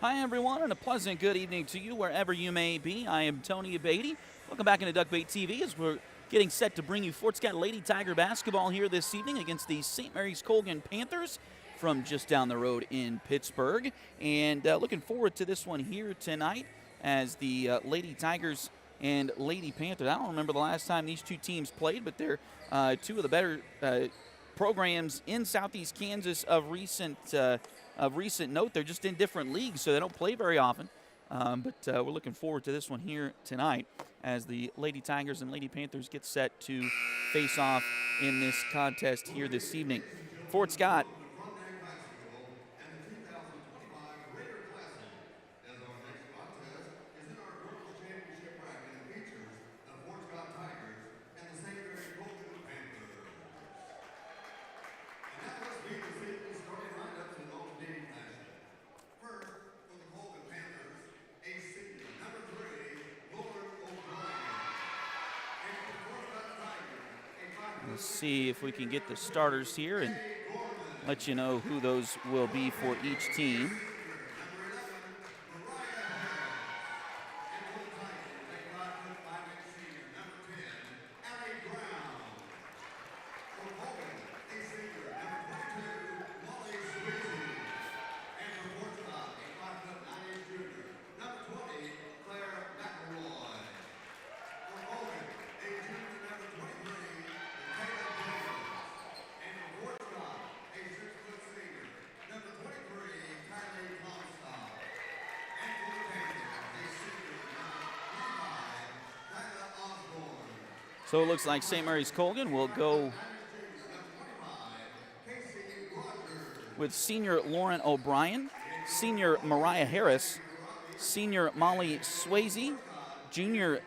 Hi, everyone, and a pleasant good evening to you wherever you may be. I am Tony Abatey. Welcome back into Duckbait TV as we're getting set to bring you Fort Scott Lady Tiger basketball here this evening against the St. Mary's Colgan Panthers from just down the road in Pittsburgh. And looking forward to this one here tonight as the Lady Tigers and Lady Panthers. I don't remember the last time these two teams played, but they're two of the better programs in Southeast Kansas of recent note. They're just in different leagues, so they don't play very often. But we're looking forward to this one here tonight as the Lady Tigers and Lady Panthers get set to face off in this contest here this evening. Fort Scott Let's see if we can get the starters here and let you know who those will be for each team. So it looks like St. Mary's Colgan will go with senior Lauren O'Brien, senior Mariah Harris, senior Molly Swayze, junior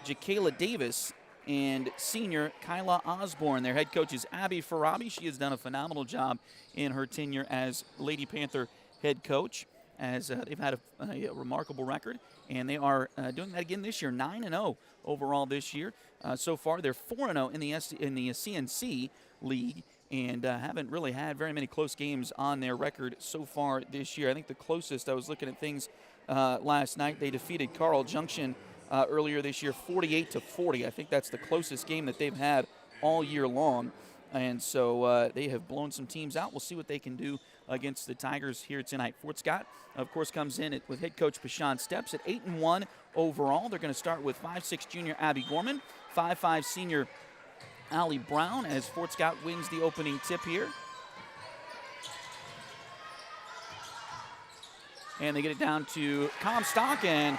Jakayla Davis, and senior Kyla Osborne. Their head coach is Abby Farabi. She has done a phenomenal job in her tenure as Lady Panther head coach, as they've had a remarkable record, and they are doing that again this year, 9-0 overall this year. So far, they're 4-0 in the CNC league, and haven't really had very many close games on their record so far this year. I think the closest, I was looking at things last night, they defeated Carl Junction earlier this year, 48-40. I think that's the closest game that they've had all year long. And so they have blown some teams out. We'll see what they can do against the Tigers here tonight. Fort Scott, of course, comes in with head coach Bashan Steps at 8-1 overall. They're going to start with 5'6" junior Abby Gorman, 5'5" senior Allie Brown, as Fort Scott wins the opening tip here. And they get it down to Comstock, and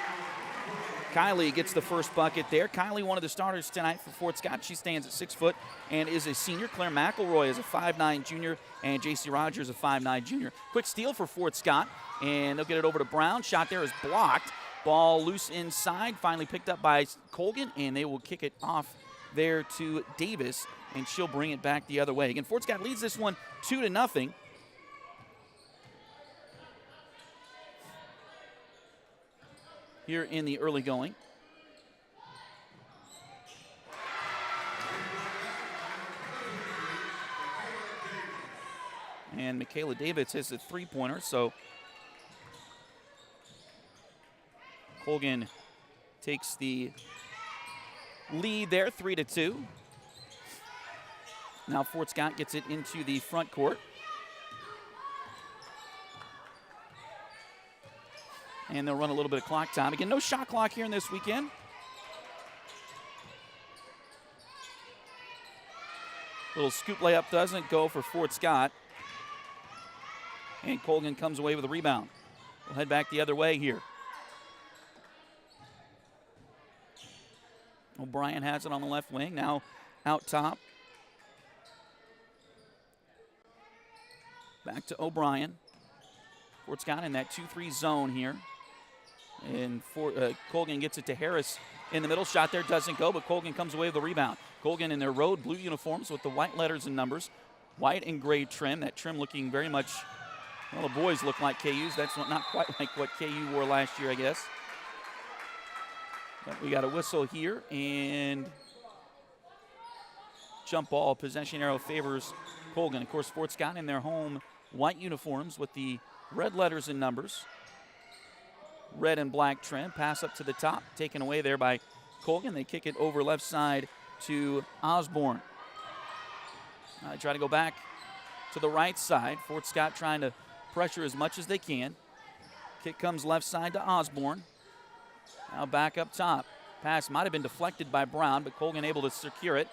Kylie gets the first bucket there. Kylie, one of the starters tonight for Fort Scott. She stands at 6 foot and is a senior. Claire McElroy is a 5'9" junior, and J.C. Rogers a 5'9" junior. Quick steal for Fort Scott, and they'll get it over to Brown. Shot there is blocked. Ball loose inside, finally picked up by Colgan, and they will kick it off there to Davis, and she'll bring it back the other way. Again, Fort Scott leads this one 2-0. Here in the early going. And Michaela Davis hits a three-pointer, so Colgan takes the lead there, 3-2. Now Fort Scott gets it into the front court. And they'll run a little bit of clock time. Again, no shot clock here in this weekend. Little scoop layup doesn't go for Fort Scott. And Colgan comes away with a rebound. We'll head back the other way here. O'Brien has it on the left wing, now out top. Back to O'Brien. Fort Scott in that 2-3 zone here. And Colgan gets it to Harris in the middle. Shot there doesn't go, but Colgan comes away with the rebound. Colgan in their road blue uniforms with the white letters and numbers. White and gray trim. That trim looking very much, well, the boys look like KU's. That's not quite like what KU wore last year, I guess. But we got a whistle here, and jump ball. Possession arrow favors Colgan. Of course, Fort Scott in their home white uniforms with the red letters and numbers. red and black trim. Pass up to the top, taken away there by Colgan. They kick it over left side to Osborne. Try to go back to the right side. Fort Scott trying to pressure as much as they can. Kick comes left side to Osborne. Now back up top. Pass might have been deflected by Brown, but Colgan able to secure it.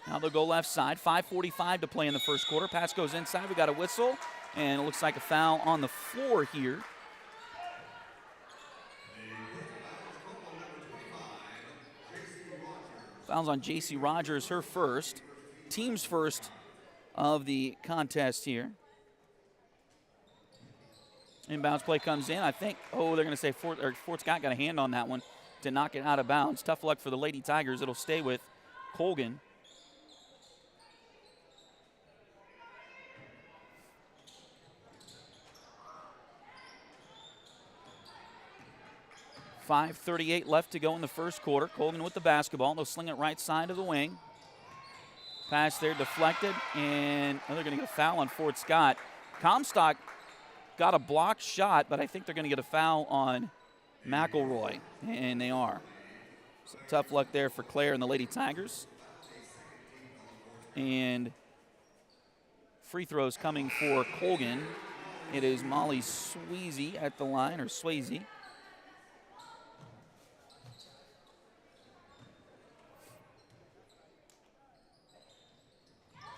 Now they'll go left side. 5:45 to play in the first quarter. Pass goes inside. We got a whistle, and it looks like a foul on the floor here. Fouls on J.C. Rogers, her first. Team's first of the contest here. Inbounds play comes in. I think, they're going to say Fort Scott got a hand on that one to knock it out of bounds. Tough luck for the Lady Tigers. It'll stay with Colgan. .5:38 left to go in the first quarter. Colgan with the basketball. They'll sling it right side of the wing. Pass there deflected, and they're going to get a foul on Fort Scott. Comstock got a blocked shot, but I think they're going to get a foul on McElroy, and they are. So tough luck there for Claire and the Lady Tigers. And free throws coming for Colgan. It is Molly Swayze at the line, or Swayze.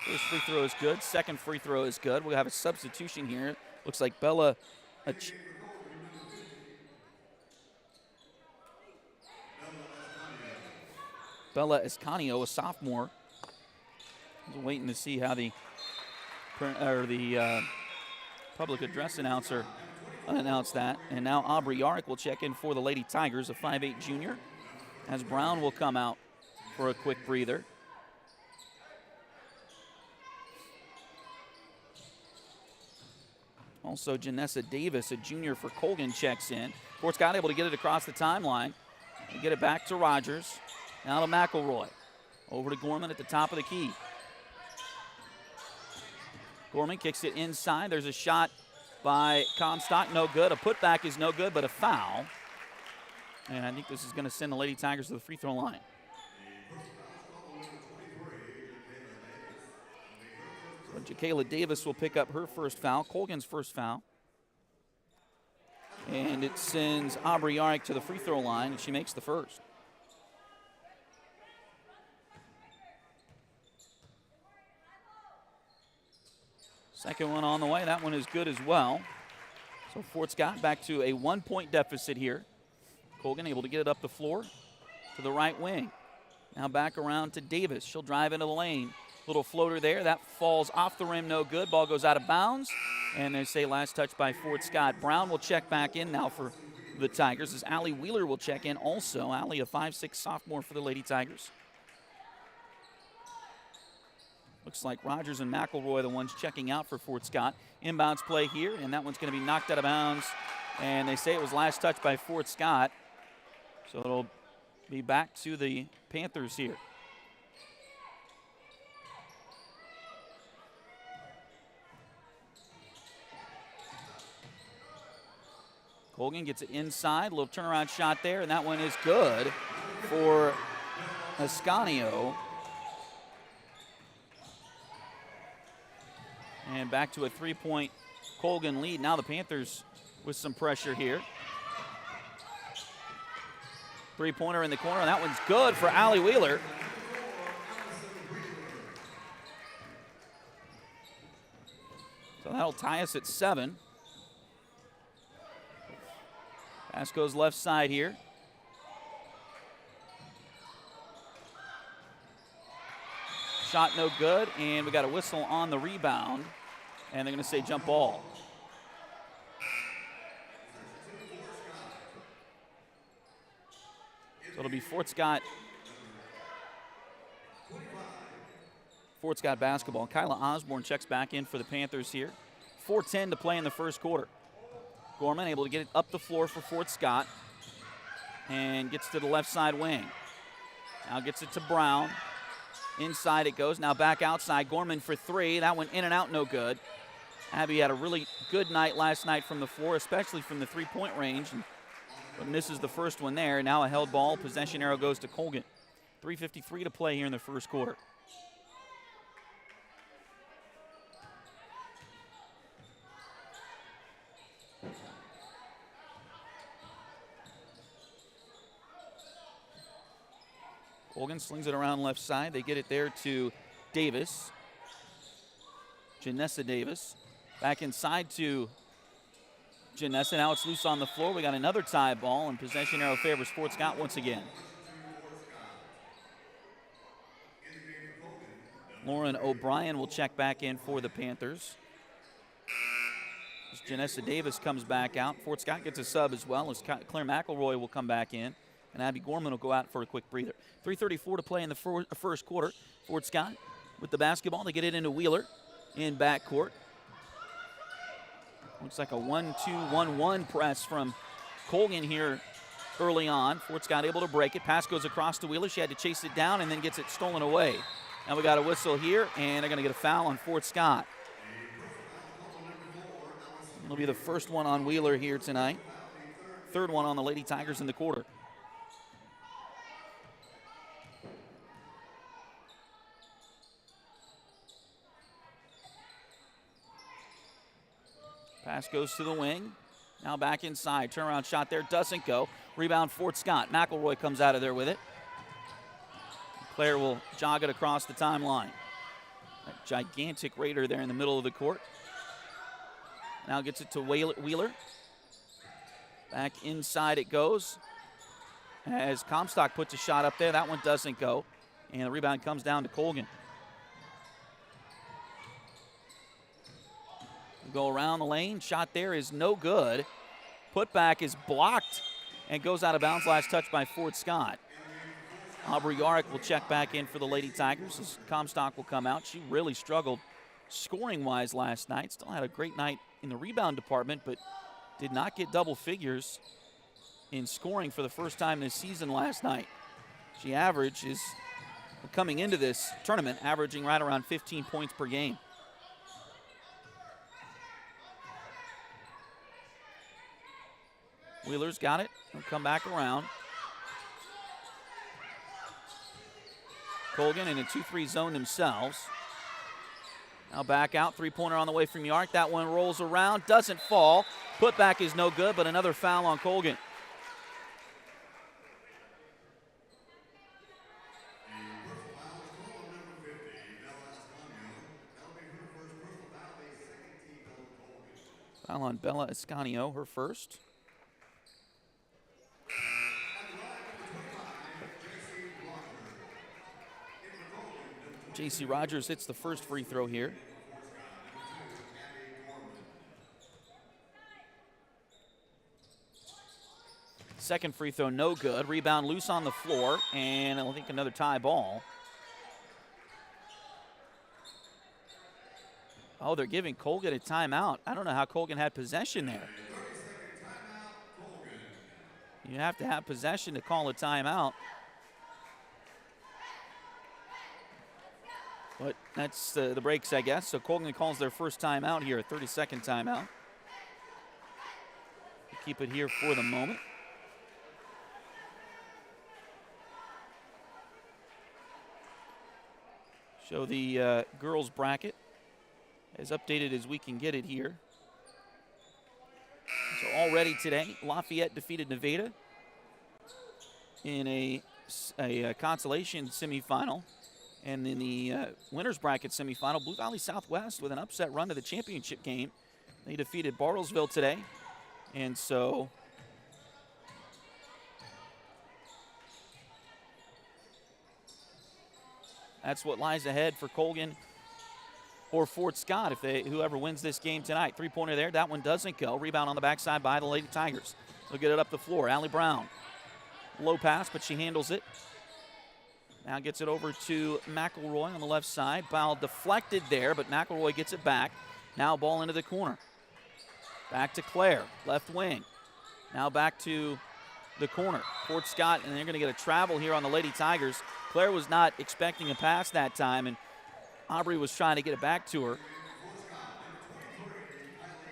First free throw is good. Second free throw is good. We have a substitution here. Looks like Bella Escanio, a sophomore. I was waiting to see how the public address announcer announced that. And now Aubrey Yarrick will check in for the Lady Tigers, a 5'8 junior, as Brown will come out for a quick breather. Also, Janessa Davis, a junior for Colgan, checks in. Fort Scott able to get it across the timeline and get it back to Rogers. Now to McElroy. Over to Gorman at the top of the key. Gorman kicks it inside. There's a shot by Comstock, no good. A putback is no good, but a foul. And I think this is going to send the Lady Tigers to the free throw line. So Jacayla Davis will pick up her first foul, Colgan's first foul. And it sends Aubrey Yarrick to the free throw line, and she makes the first. Second one on the way. That one is good as well. So Fort Scott back to a 1-point deficit here. Colgan able to get it up the floor to the right wing. Now back around to Davis. She'll drive into the lane. Little floater there. That falls off the rim, no good. Ball goes out of bounds. And they say last touch by Fort Scott. Brown will check back in now for the Tigers as Allie Wheeler will check in also. Allie, a 5'6 sophomore for the Lady Tigers. Looks like Rogers and McElroy the ones checking out for Fort Scott. Inbounds play here, and that one's going to be knocked out of bounds. And they say it was last touch by Fort Scott. So it'll be back to the Panthers here. Colgan gets it inside, a little turnaround shot there, and that one is good for Escanio. And back to a 3-point Colgan lead. Now the Panthers with some pressure here. Three-pointer in the corner, and that one's good for Allie Wheeler. So that'll tie us at 7. Pass goes left side here. Shot no good, and we got a whistle on the rebound, and they're going to say jump ball. So it'll be Fort Scott basketball. Kyla Osborne checks back in for the Panthers here. 4:10 to play in the first quarter. Gorman able to get it up the floor for Fort Scott and gets to the left side wing. Now gets it to Brown. Inside it goes. Now back outside. Gorman for 3. That one in and out, no good. Abby had a really good night last night from the floor, especially from the three-point range, but misses the first one there. Now a held ball. Possession arrow goes to Colgan. 3:53 to play here in the first quarter. Colgan slings it around left side. They get it there to Davis. Janessa Davis. Back inside to Janessa. Now it's loose on the floor. We got another tie ball, and possession arrow favors Fort Scott once again. Lauren O'Brien will check back in for the Panthers. As Janessa Davis comes back out. Fort Scott gets a sub as well, as Claire McElroy will come back in. And Abby Gorman will go out for a quick breather. 3:34 to play in the first quarter. Fort Scott with the basketball. They get it into Wheeler in backcourt. Looks like a 1-2-1-1 press from Colgan here early on. Fort Scott able to break it. Pass goes across to Wheeler. She had to chase it down and then gets it stolen away. Now we got a whistle here, and they're going to get a foul on Fort Scott. It'll be the first one on Wheeler here tonight. Third one on the Lady Tigers in the quarter. Pass goes to the wing. Now back inside. Turnaround shot there. Doesn't go. Rebound Fort Scott. McElroy comes out of there with it. Claire will jog it across the timeline. A gigantic Raider there in the middle of the court. Now gets it to Wheeler. Back inside it goes. As Comstock puts a shot up there. That one doesn't go. And the rebound comes down to Colgan. Go around the lane. Shot there is no good. Putback is blocked and goes out of bounds. Last touch by Fort Scott. Aubrey Yarick will check back in for the Lady Tigers as Comstock will come out. She really struggled scoring-wise last night. Still had a great night in the rebound department, but did not get double figures in scoring for the first time this season last night. She averages, coming into this tournament, averaging right around 15 points per game. Wheeler's got it. He'll come back around. Colgan in a 2-3 zone themselves. Now back out. Three-pointer on the way from Yark. That one rolls around. Doesn't fall. Putback is no good, but another foul on Colgan. Foul on Bella Escanio, her first. J.C. Rogers hits the first free throw here. Second free throw, no good. Rebound loose on the floor, and I think another tie ball. Oh, they're giving Colgan a timeout. I don't know how Colgan had possession there. You have to have possession to call a timeout. But that's the breaks, I guess. So Colgan calls their first timeout here, a 30-second timeout. We'll keep it here for the moment. Show the girls bracket as updated as we can get it here. So already today, Lafayette defeated Nevada in a consolation semifinal. And in the winners bracket semifinal, Blue Valley Southwest with an upset run to the championship game. They defeated Bartlesville today. And so that's what lies ahead for Colgan or Fort Scott if whoever wins this game tonight. Three-pointer there. That one doesn't go. Rebound on the backside by the Lady Tigers. They'll get it up the floor. Allie Brown. Low pass, but she handles it. Now gets it over to McElroy on the left side. Ball deflected there, but McElroy gets it back. Now ball into the corner. Back to Claire, left wing. Now back to the corner. Fort Scott, and they're going to get a travel here on the Lady Tigers. Claire was not expecting a pass that time, and Aubrey was trying to get it back to her.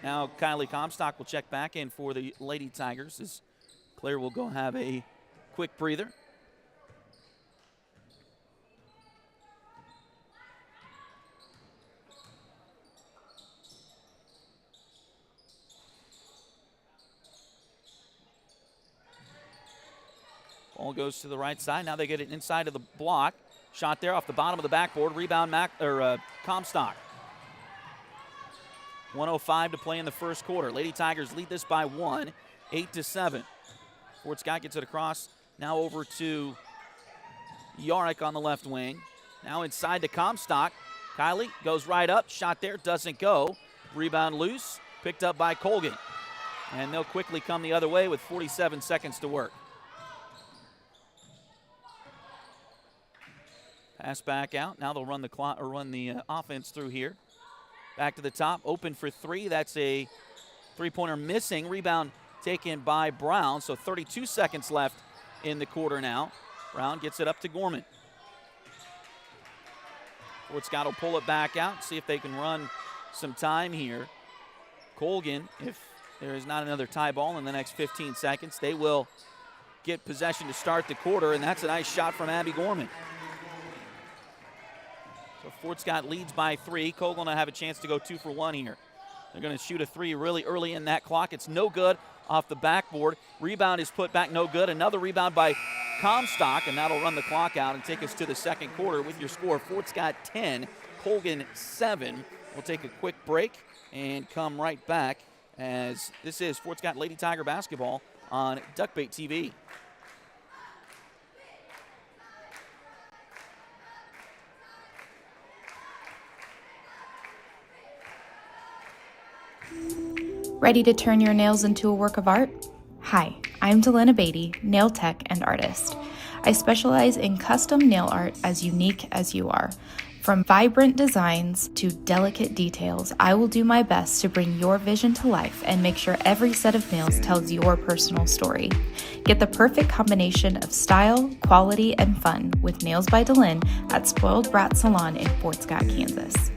Now Kylie Comstock will check back in for the Lady Tigers as Claire will go have a quick breather. Ball goes to the right side. Now they get it inside of the block. Shot there off the bottom of the backboard. Rebound Comstock. 1:05 to play in the first quarter. Lady Tigers lead this by 1, 8-7. Fort Scott gets it across. Now over to Yarick on the left wing. Now inside to Comstock. Kylie goes right up. Shot there. Doesn't go. Rebound loose. Picked up by Colgan. And they'll quickly come the other way with 47 seconds to work. Pass back out. Now they'll run the clock or run the offense through here. Back to the top. Open for three. That's a three-pointer missing. Rebound taken by Brown. So 32 seconds left in the quarter now. Brown gets it up to Gorman. Fort Scott will pull it back out. See if they can run some time here. Colgan, if there is not another tie ball in the next 15 seconds, they will get possession to start the quarter. And that's a nice shot from Abby Gorman. So Fort Scott leads by 3. Colgan will have a chance to go 2 for 1 here. They're going to shoot a 3 really early in that clock. It's no good off the backboard. Rebound is put back, no good. Another rebound by Comstock, and that'll run the clock out and take us to the second quarter with your score. Fort Scott 10, Colgan 7. We'll take a quick break and come right back as this is Fort Scott Lady Tiger basketball on Duckbait TV. Ready to turn your nails into a work of art? Hi, I'm Delena Beatty, nail tech and artist. I specialize in custom nail art as unique as you are. From vibrant designs to delicate details, I will do my best to bring your vision to life and make sure every set of nails tells your personal story. Get the perfect combination of style, quality, and fun with Nails by Delena at Spoiled Brat Salon in Fort Scott, Kansas.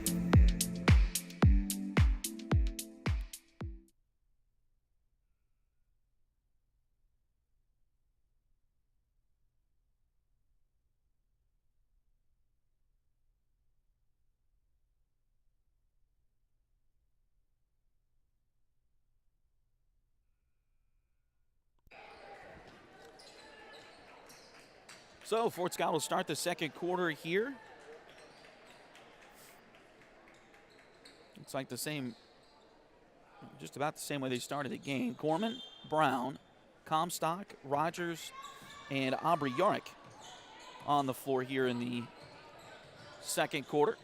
So Fort Scott will start the second quarter here. Looks like the same, just about the same way they started the game. Gorman, Brown, Comstock, Rogers, and Aubrey Yarick on the floor here in the second quarter.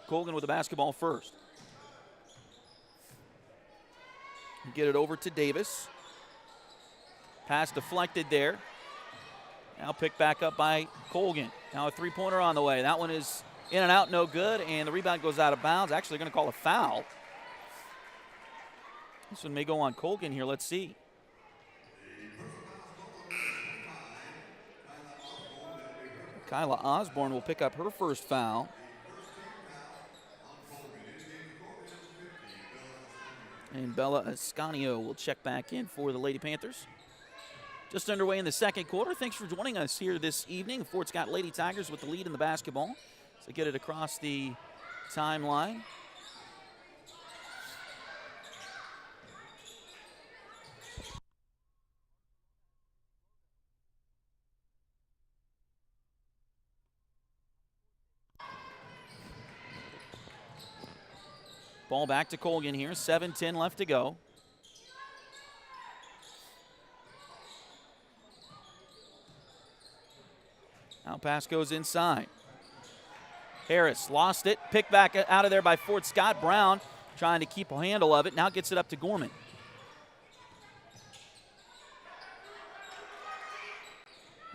Colgan with the basketball first. Get it over to Davis. Pass deflected there. Now picked back up by Colgan. Now a three-pointer on the way. That one is in and out, no good, and the rebound goes out of bounds. Actually, they're going to call a foul. This one may go on Colgan here. Let's see. Kyla Osborne will pick up her first foul. And Bella Ascanio will check back in for the Lady Panthers. Just underway in the second quarter. Thanks for joining us here this evening. Fort Scott Lady Tigers with the lead in the basketball. So get it across the timeline. Ball back to Colgan here. 7:10 left to go. Now pass goes inside. Harris lost it. Picked back out of there by Fort Scott. Brown trying to keep a handle of it. Now gets it up to Gorman.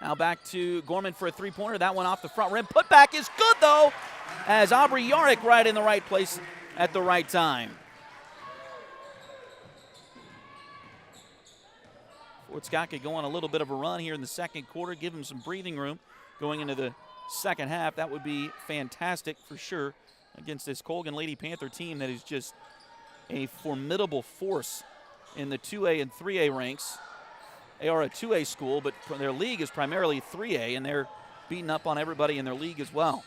Now back to Gorman for a three-pointer. That one off the front rim. Put back is good, though, as Aubrey Yarick right in the right place at the right time. Fort Scott could go on a little bit of a run here in the second quarter, give him some breathing room going into the second half. That would be fantastic for sure against this Colgan Lady Panther team that is just a formidable force in the 2A and 3A ranks. They are a 2A school, but their league is primarily 3A, and they're beating up on everybody in their league as well,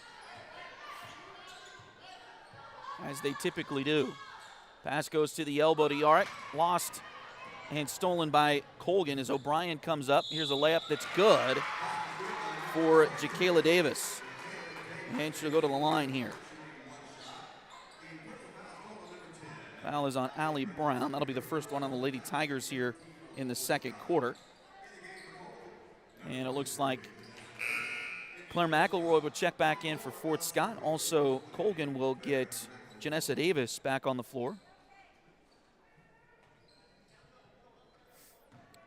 as they typically do. Pass goes to the elbow to Yarrick. Lost and stolen by Colgan as O'Brien comes up. Here's a layup that's good for Jacayla Davis. And she'll go to the line here. Foul is on Allie Brown. That'll be the first one on the Lady Tigers here in the second quarter. And it looks like Claire McElroy will check back in for Fort Scott. Also, Colgan will get Janessa Davis back on the floor.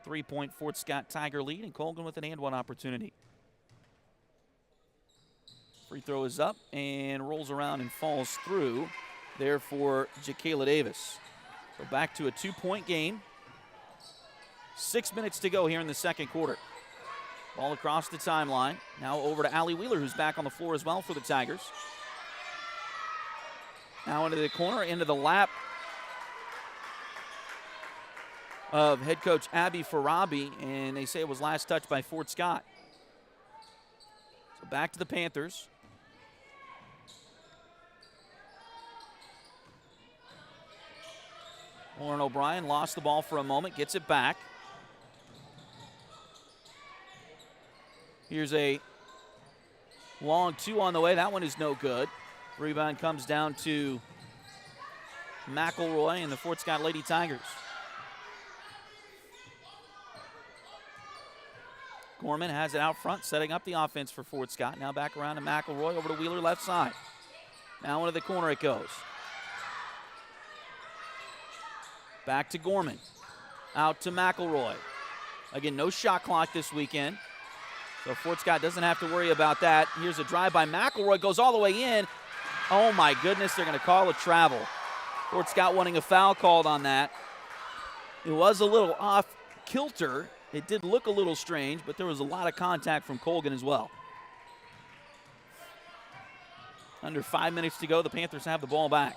3-point Fort Scott Tiger lead, and Colgan with an and-one opportunity. Free throw is up and rolls around and falls through there for Jacayla Davis. So back to a 2-point game. 6 minutes to go here in the second quarter. Ball across the timeline. Now over to Allie Wheeler, who's back on the floor as well for the Tigers. Now into the corner, into the lap of head coach Abby Farabi, and they say it was last touched by Fort Scott. So back to the Panthers. Lauren O'Brien lost the ball for a moment, gets it back. Here's a long two on the way. That one is no good. Rebound comes down to McElroy and the Fort Scott Lady Tigers. Gorman has it out front, setting up the offense for Fort Scott. Now back around to McElroy, over to Wheeler, left side. Now into the corner it goes. Back to Gorman. Out to McElroy. Again, no shot clock this weekend, so Fort Scott doesn't have to worry about that. Here's a drive by McElroy, goes all the way in. Oh my goodness, they're going to call a travel. Fort Scott wanting a foul called on that. It was a little off kilter. It did look a little strange, but there was a lot of contact from Colgan as well. Under 5 minutes to go, the Panthers have the ball back.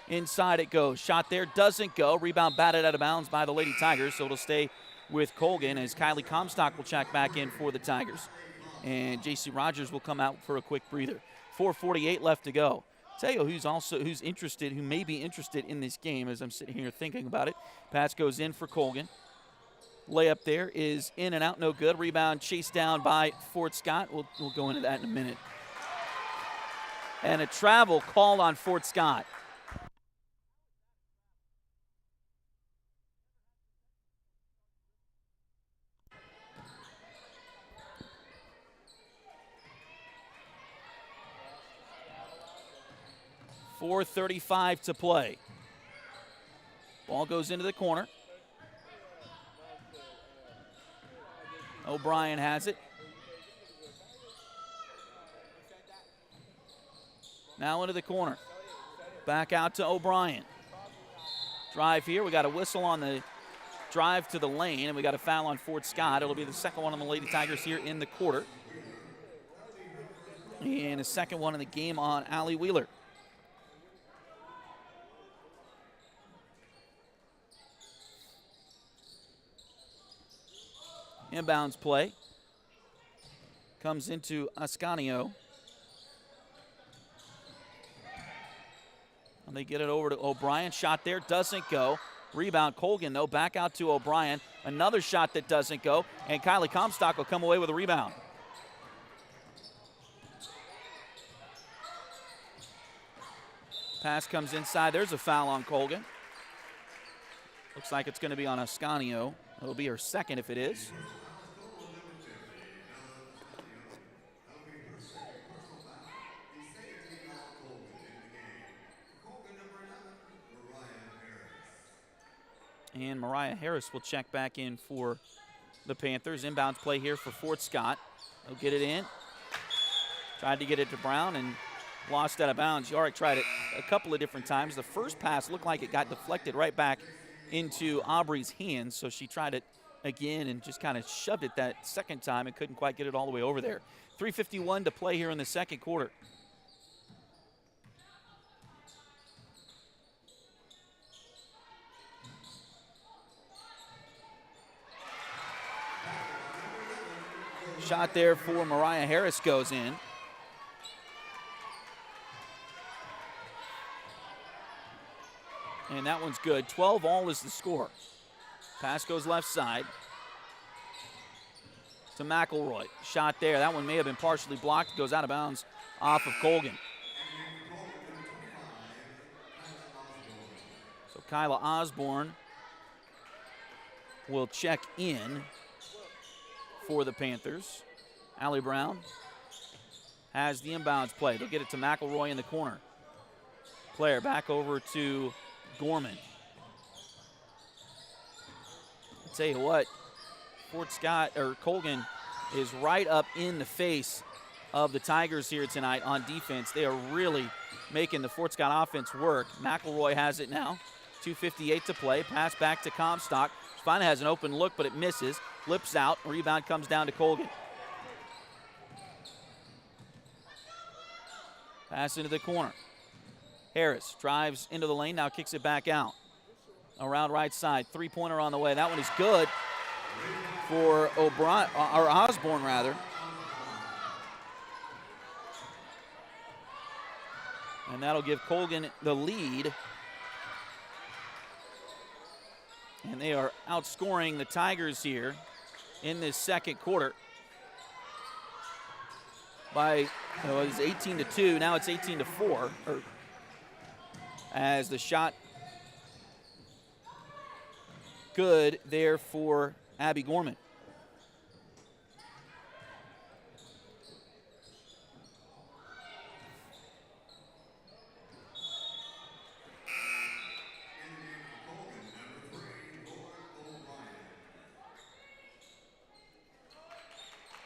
Inside it goes. Shot there, doesn't go. Rebound batted out of bounds by the Lady Tigers, so it'll stay with Colgan as Kylie Comstock will check back in for the Tigers. And J.C. Rogers will come out for a quick breather. 4:48 left to go. Tell you who's interested, who may be interested in this game as I'm sitting here thinking about it. Pass goes in for Colgan. Layup there is in and out, no good. Rebound chased down by Fort Scott. We'll go into that in a minute. And a travel called on Fort Scott. .435 to play. Ball goes into the corner. O'Brien has it. Now into the corner. Back out to O'Brien. Drive here. We got a whistle on the drive to the lane, and we got a foul on Fort Scott. It'll be the second one on the Lady Tigers here in the quarter. And a second one in the game on Allie Wheeler. Inbounds play. Comes into Ascanio. And they get it over to O'Brien. Shot there, doesn't go. Rebound Colgan, though, back out to O'Brien. Another shot that doesn't go. And Kylie Comstock will come away with a rebound. Pass comes inside. There's a foul on Colgan. Looks like it's going to be on Ascanio. It'll be her second if it is. And Mariah Harris will check back in for the Panthers. Inbounds play here for Fort Scott. They'll get it in. Tried to get it to Brown and lost out of bounds. Yarrick tried it a couple of different times. The first pass looked like it got deflected right back into Aubrey's hands, so she tried it again and just kind of shoved it that second time and couldn't quite get it all the way over there. 3:51 to play here in the second quarter. Shot there for Mariah Harris goes in. And that one's good. 12-all is the score. Pass goes left side to McElroy. Shot there. That one may have been partially blocked. Goes out of bounds off of Colgan. So Kyla Osborne will check in for the Panthers. Allie Brown has the inbounds play. They'll get it to McElroy in the corner. Player back over to Gorman. I'll tell you what, Colgan is right up in the face of the Tigers here tonight on defense. They are really making the Fort Scott offense work. McElroy has it now. 2:58 to play. Pass back to Comstock. Finally has an open look, but it misses. Flips out. Rebound comes down to Colgan. Pass into the corner. Harris drives into the lane, now kicks it back out. Around right side, three-pointer on the way. That one is good for Osborne, rather. And that'll give Colgan the lead. And they are outscoring the Tigers here in this second quarter by, it was 18-2, now it's 18-4. As the shot good there for Abby Gorman.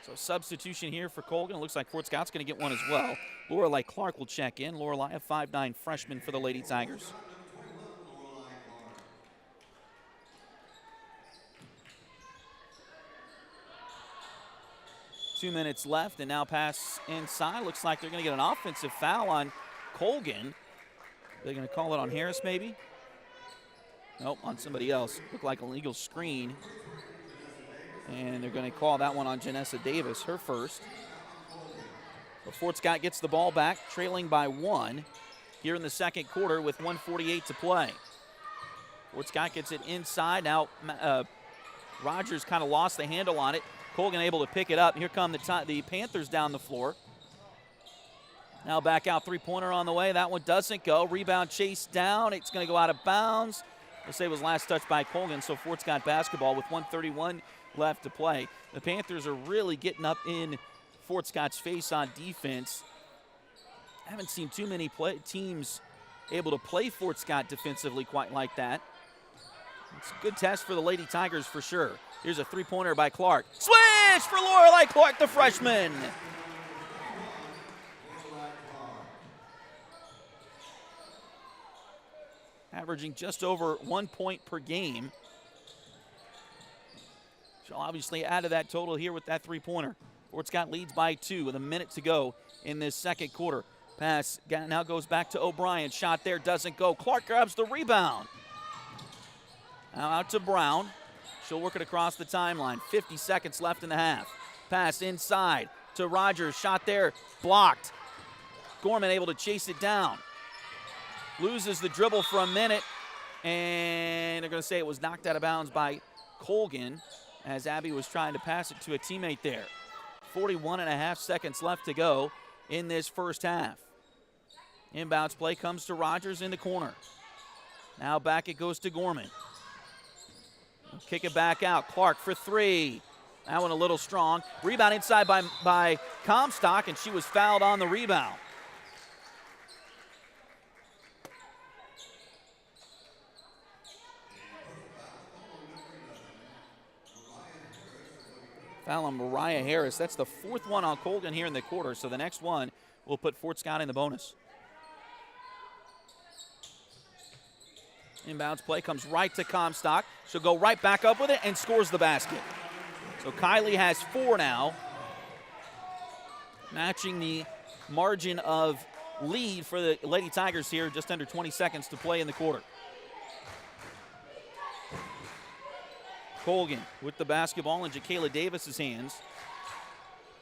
So substitution here for Colgan. It looks like Fort Scott's going to get one as well. Lorelei Clark will check in. Lorelei, a 5'9" freshman for the Lady Tigers. Two minutes left, and now pass inside. Looks like they're going to get an offensive foul on Colgan. They're going to call it on Harris, maybe? Nope, on somebody else. Looked like a legal screen. And they're going to call that one on Janessa Davis, her first. But Fort Scott gets the ball back, trailing by 1 here in the second quarter with 1:48 to play. Fort Scott gets it inside. Now Rogers kind of lost the handle on it. Colgan able to pick it up. Here come the Panthers down the floor. Now back out, three-pointer on the way. That one doesn't go. Rebound chased down. It's going to go out of bounds. We'll say it was last touched by Colgan, so Fort Scott basketball with 1:31 left to play. The Panthers are really getting up in Fort Scott's face on defense. I haven't seen too many teams able to play Fort Scott defensively quite like that. It's a good test for the Lady Tigers for sure. Here's a three-pointer by Clark. Switch for Lorelei Clark, the freshman. Averaging just over 1 point per game. She'll obviously add to that total here with that three-pointer. Fort Scott leads by 2 with a minute to go in this second quarter. Pass now goes back to O'Brien. Shot there, doesn't go. Clark grabs the rebound. Now out to Brown. She'll work it across the timeline. 50 seconds left in the half. Pass inside to Rogers. Shot there, blocked. Gorman able to chase it down. Loses the dribble for a minute, and they're going to say it was knocked out of bounds by Colgan as Abby was trying to pass it to a teammate there. 41.5 seconds left to go in this first half. Inbounds play comes to Rogers in the corner. Now back it goes to Gorman. Kick it back out. Clark for three. That one a little strong. Rebound inside by Comstock, and she was fouled on the rebound. Foul on Mariah Harris. That's the fourth one on Colgan here in the quarter, so the next one will put Fort Scott in the bonus. Inbounds play comes right to Comstock. She'll go right back up with it and scores the basket. So Kylie has 4 now, matching the margin of lead for the Lady Tigers here, just under 20 seconds to play in the quarter. Colgan with the basketball in Jaquela Davis's hands.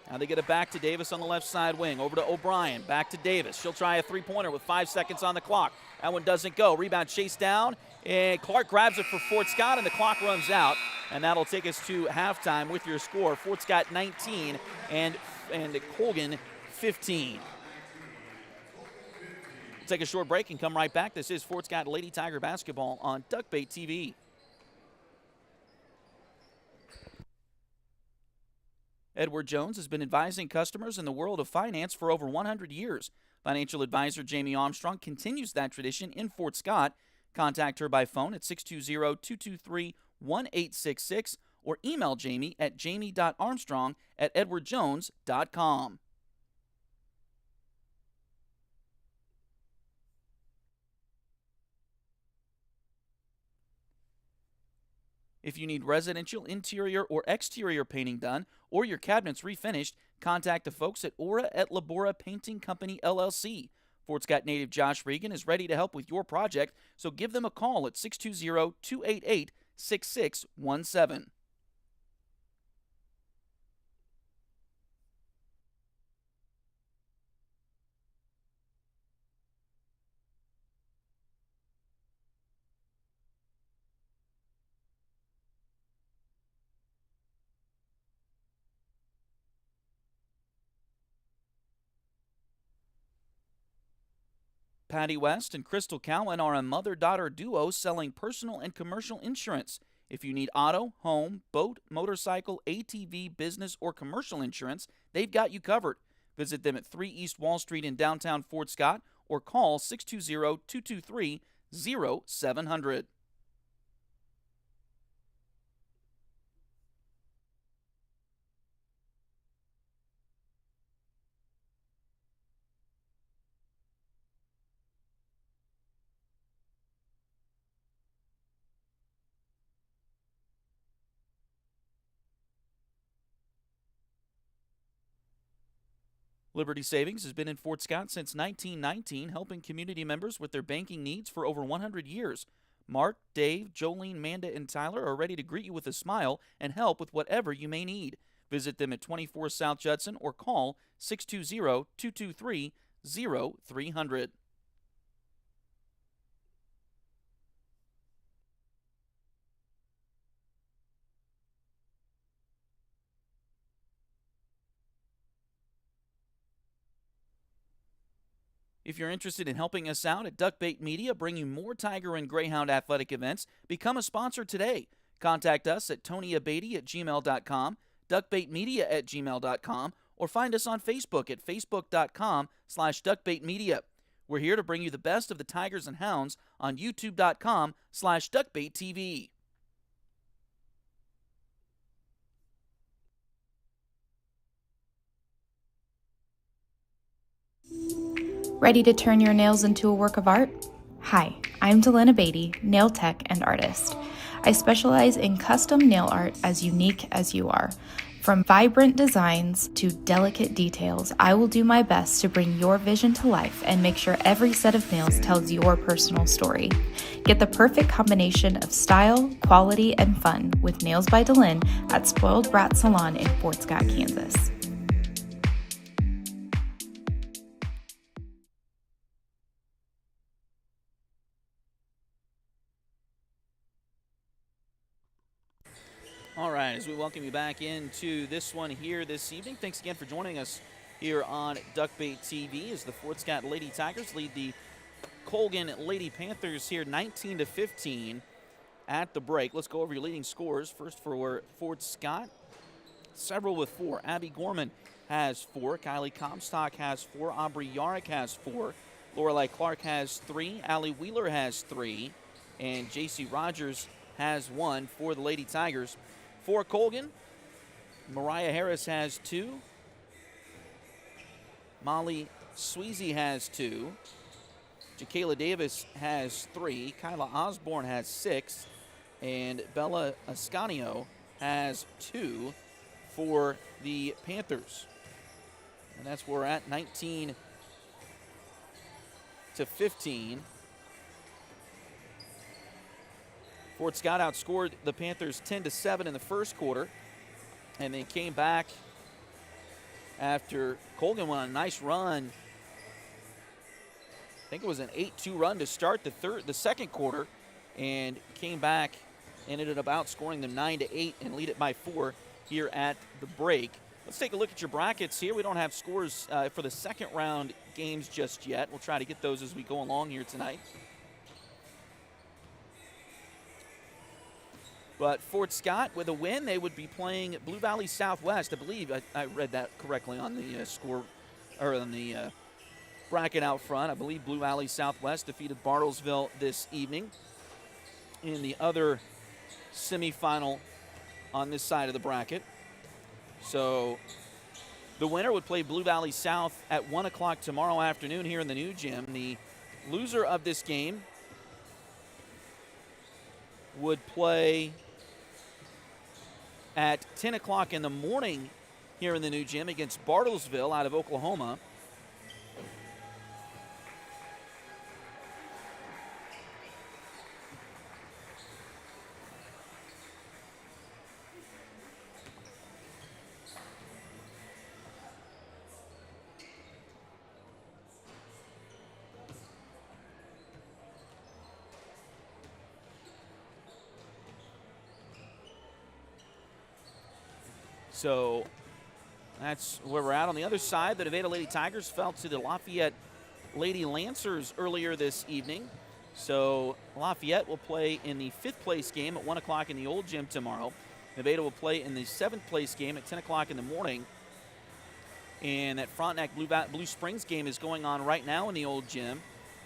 Now they get it back to Davis on the left side wing. Over to O'Brien. Back to Davis. She'll try a three-pointer with 5 seconds on the clock. That one doesn't go. Rebound chased down. And Clark grabs it for Fort Scott, and the clock runs out. And that'll take us to halftime with your score. Fort Scott 19 and Colgan 15. We'll take a short break and come right back. This is Fort Scott Lady Tiger basketball on Duckbait TV. Edward Jones has been advising customers in the world of finance for over 100 years. Financial advisor Jamie Armstrong continues that tradition in Fort Scott. Contact her by phone at 620-223-1866 or email Jamie at jamie.armstrong@edwardjones.com. If you need residential interior or exterior painting done or your cabinets refinished, contact the folks at Aura et Labora Painting Company, LLC. Fort Scott native Josh Regan is ready to help with your project, so give them a call at 620-288-6617. Patty West and Crystal Cowan are a mother-daughter duo selling personal and commercial insurance. If you need auto, home, boat, motorcycle, ATV, business, or commercial insurance, they've got you covered. Visit them at 3 East Wall Street in downtown Fort Scott or call 620-223-0700. Liberty Savings has been in Fort Scott since 1919, helping community members with their banking needs for over 100 years. Mark, Dave, Jolene, Manda, and Tyler are ready to greet you with a smile and help with whatever you may need. Visit them at 24 South Judson or call 620-223-0300. If you're interested in helping us out at Duckbait Media, bringing more Tiger and Greyhound athletic events, become a sponsor today. Contact us at tonyabady@gmail.com, duckbaitmedia@gmail.com, or find us on Facebook at facebook.com/duckbaitmedia. We're here to bring you the best of the Tigers and Hounds on youtube.com/duckbaittv. Ready to turn your nails into a work of art? Hi, I'm Delana Beatty, nail tech and artist. I specialize in custom nail art as unique as you are. From vibrant designs to delicate details, I will do my best to bring your vision to life and make sure every set of nails tells your personal story. Get the perfect combination of style, quality, and fun with Nails by Delin at Spoiled Brat Salon in Fort Scott, Kansas. All right, as we welcome you back into this one here this evening, thanks again for joining us here on Duckbait TV as the Fort Scott Lady Tigers lead the Colgan Lady Panthers here 19-15 at the break. Let's go over your leading scores. First for Fort Scott, several with 4. Abby Gorman has 4. Kylie Comstock has 4. Aubrey Yarrick has 4. Lorelei Clark has 3. Allie Wheeler has 3. And J.C. Rogers has 1 for the Lady Tigers. For Colgan, Mariah Harris has 2. Molly Sweezy has 2. Jaquela Davis has 3. Kyla Osborne has 6. And Bella Ascanio has 2 for the Panthers. And that's where we're at, 19-15. Fort Scott outscored the Panthers 10-7 in the first quarter, and they came back after Colgan went on a nice run. I think it was an 8-2 run to start the second quarter, and came back and ended up outscoring them 9-8 and lead it by 4 here at the break. Let's take a look at your brackets here. We don't have scores for the second round games just yet. We'll try to get those as we go along here tonight. But Fort Scott, with a win, they would be playing Blue Valley Southwest. I believe I read that correctly on the score, or on the bracket out front. I believe Blue Valley Southwest defeated Bartlesville this evening in the other semifinal on this side of the bracket. So the winner would play Blue Valley South at 1 o'clock tomorrow afternoon here in the new gym. The loser of this game would play at 10 o'clock in the morning here in the new gym against Bartlesville out of Oklahoma. So that's where we're at. On the other side, the Nevada Lady Tigers fell to the Lafayette Lady Lancers earlier this evening. So Lafayette will play in the 5th place game at 1 o'clock in the old gym tomorrow. Nevada will play in the 7th place game at 10 o'clock in the morning. And that Frontenac Blue Springs game is going on right now in the old gym.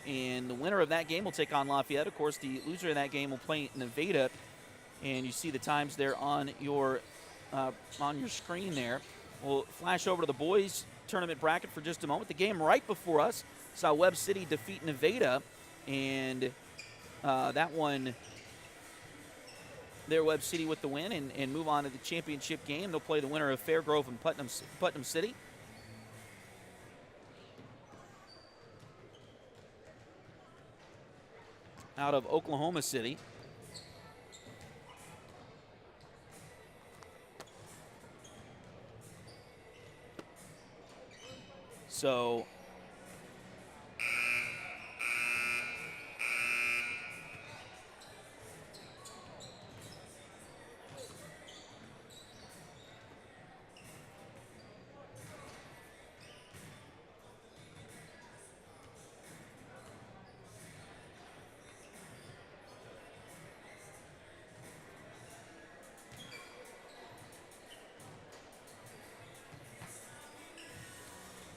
And the winner of that game will take on Lafayette. Of course, the loser of that game will play Nevada. And you see the times there on your screen there. We'll flash over to the boys tournament bracket for just a moment. The game right before us saw Webb City defeat Nevada, and that one, there Webb City with the win and move on to the championship game. They'll play the winner of Fairgrove and Putnam City. Out of Oklahoma City. So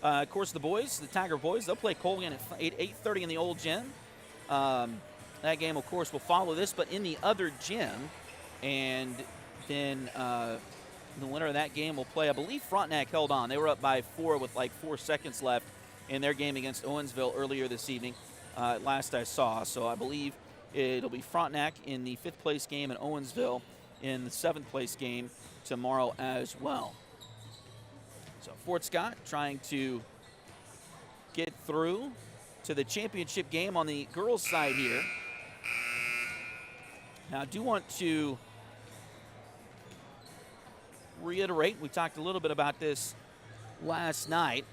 of course, the boys, the Tiger boys, they'll play Colgan at 8:30 in the old gym. That game, of course, will follow this, but in the other gym. And then the winner of that game will play, I believe Frontenac held on. They were up by 4 with like 4 seconds left in their game against Owensville earlier this evening, last I saw. So I believe it'll be Frontenac in the 5th place game and Owensville in the 7th place game tomorrow as well. So Fort Scott trying to get through to the championship game on the girls' side here. Now, I do want to reiterate, we talked a little bit about this last night.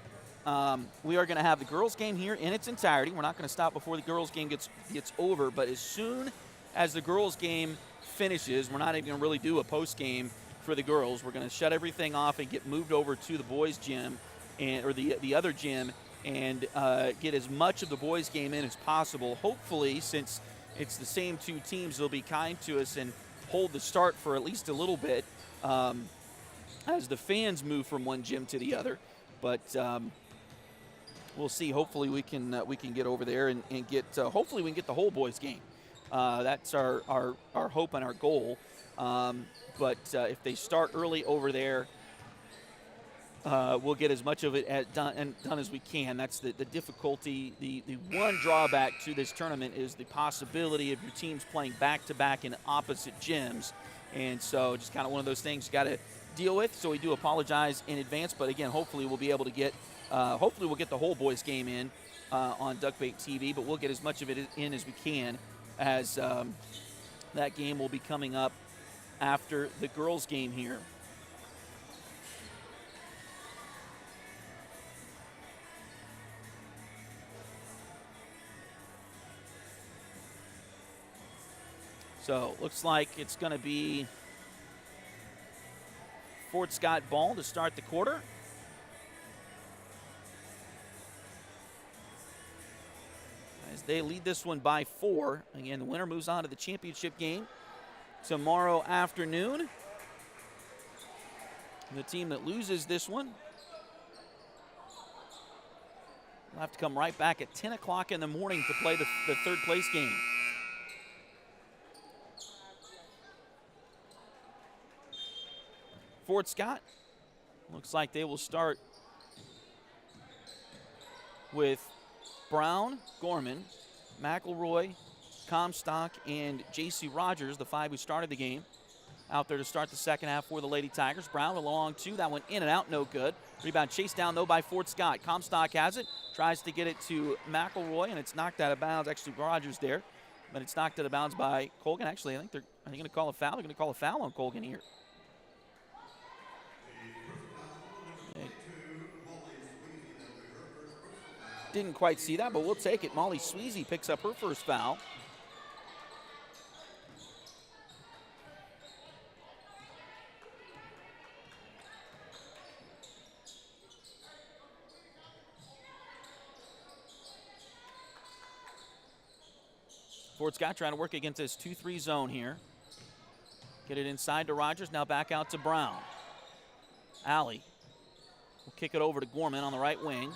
We are going to have the girls' game here in its entirety. We're not going to stop before the girls' game gets over, but as soon as the girls' game finishes, we're not even going to really do a post-game for the girls. We're going to shut everything off and get moved over to the boys' gym or the other gym and get as much of the boys' game in as possible. Hopefully, since it's the same 2 teams, they'll be kind to us and hold the start for at least a little bit as the fans move from one gym to the other. But we'll see. Hopefully, we can get over there and get. Hopefully, we can get the whole boys' game. That's our hope and our goal. But if they start early over there, we'll get as much of it done as we can. That's the difficulty. The one drawback to this tournament is the possibility of your teams playing back-to-back in opposite gyms. And so just kind of one of those things you got to deal with. So we do apologize in advance. But, again, hopefully we'll be able to get hopefully we'll get the whole boys game in on Duckbait TV. But we'll get as much of it in as we can, as that game will be coming up after the girls' game here. So looks like it's going to be Fort Scott ball to start the quarter. As they lead this one by 4. Again, the winner moves on to the championship game tomorrow afternoon. And the team that loses this one will have to come right back at 10 o'clock in the morning to play the third place game. Fort Scott looks like they will start with Brown, Gorman, McElroy, Comstock, and J.C. Rogers, the 5 who started the game, out there to start the second half for the Lady Tigers. Brown with a long 2. That went in and out, no good. Rebound chased down, though, by Fort Scott. Comstock has it, tries to get it to McElroy, and it's knocked out of bounds. Actually, Rogers there, but it's knocked out of bounds by Colgan. Actually, I think they're going to call a foul. They're going to call a foul on Colgan here. Didn't quite see that, but we'll take it. Molly Sweezy picks up her first foul. Fort Scott trying to work against this 2-3 zone here. Get it inside to Rogers, now back out to Brown. Alley will kick it over to Gorman on the right wing.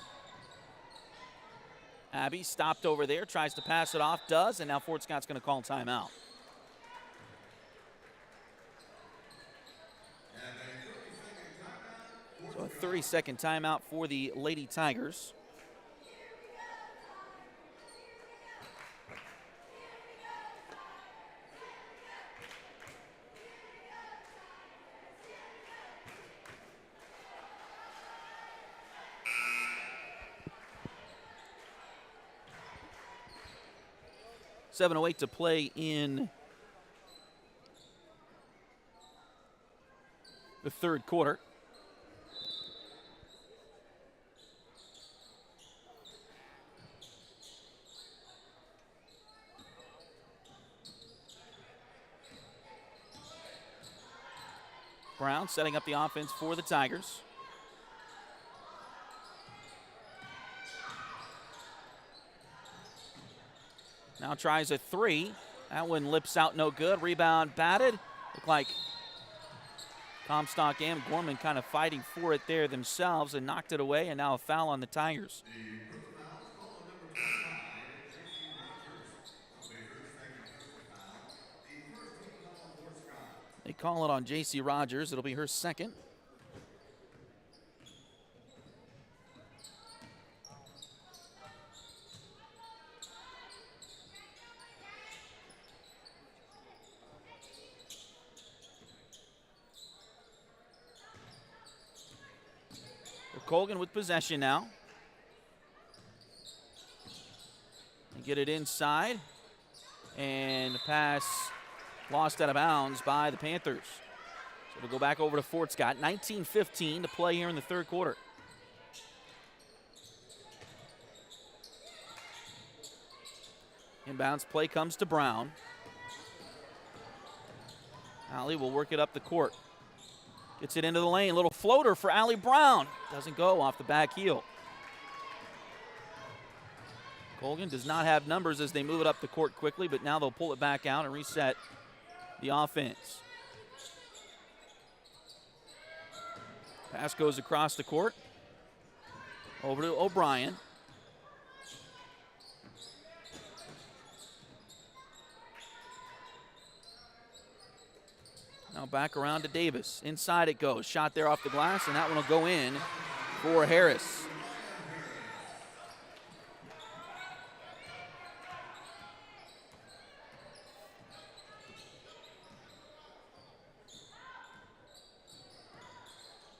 Abby stopped over there, tries to pass it off, does, and now Fort Scott's going to call timeout. So a 30-second timeout for the Lady Tigers. .708 to play in the third quarter. Brown setting up the offense for the Tigers. Now tries a 3. That one lips out, no good. Rebound batted. Looked like Comstock and Gorman kind of fighting for it there themselves and knocked it away, and now a foul on the Tigers. They call it on J.C. Rogers. It'll be her second. Colgan with possession now. They get it inside. And the pass lost out of bounds by the Panthers. So it'll go back over to Fort Scott. 19:15 to play here in the third quarter. Inbounds play comes to Brown. Allie will work it up the court. Gets it into the lane. Little floater for Allie Brown. Doesn't go off the back heel. Colgan does not have numbers as they move it up the court quickly, but now they'll pull it back out and reset the offense. Pass goes across the court. Over to O'Brien. Now back around to Davis. Inside it goes. Shot there off the glass, and that one will go in for Harris.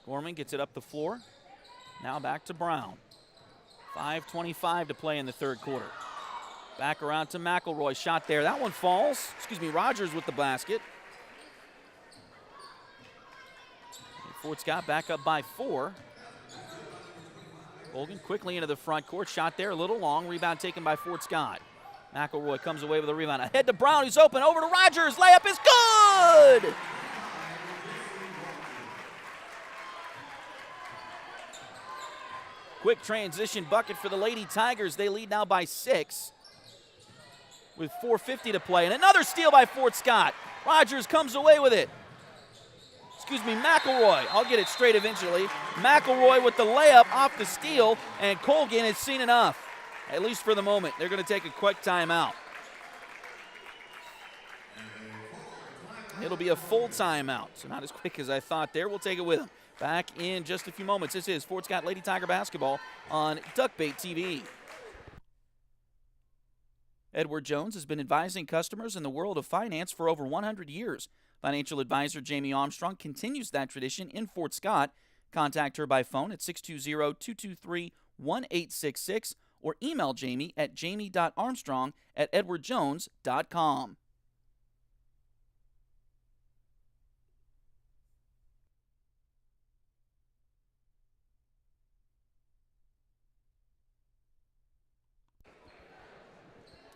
Gorman gets it up the floor. Now back to Brown. 5:25 to play in the third quarter. Back around to McElroy. Shot there. That one falls. Rogers with the basket. Fort Scott back up by 4. Colgan quickly into the front court. Shot there a little long. Rebound taken by Fort Scott. McElroy comes away with a rebound. Ahead to Brown, who's open. Over to Rogers. Layup is good! Quick transition bucket for the Lady Tigers. They lead now by 6 with 4:50 to play. And another steal by Fort Scott. Rogers comes away with it. McElroy. I'll get it straight eventually. McElroy with the layup off the steal, and Colgan has seen enough, at least for the moment. They're going to take a quick timeout. It'll be a full timeout, so not as quick as I thought there. We'll take it with them. Back in just a few moments. This is Fort Scott Lady Tiger basketball on Duckbait TV. Edward Jones has been advising customers in the world of finance for over 100 years. Financial advisor Jamie Armstrong continues that tradition in Fort Scott. Contact her by phone at 620-223-1866 or email Jamie at jamie.armstrong@edwardjones.com.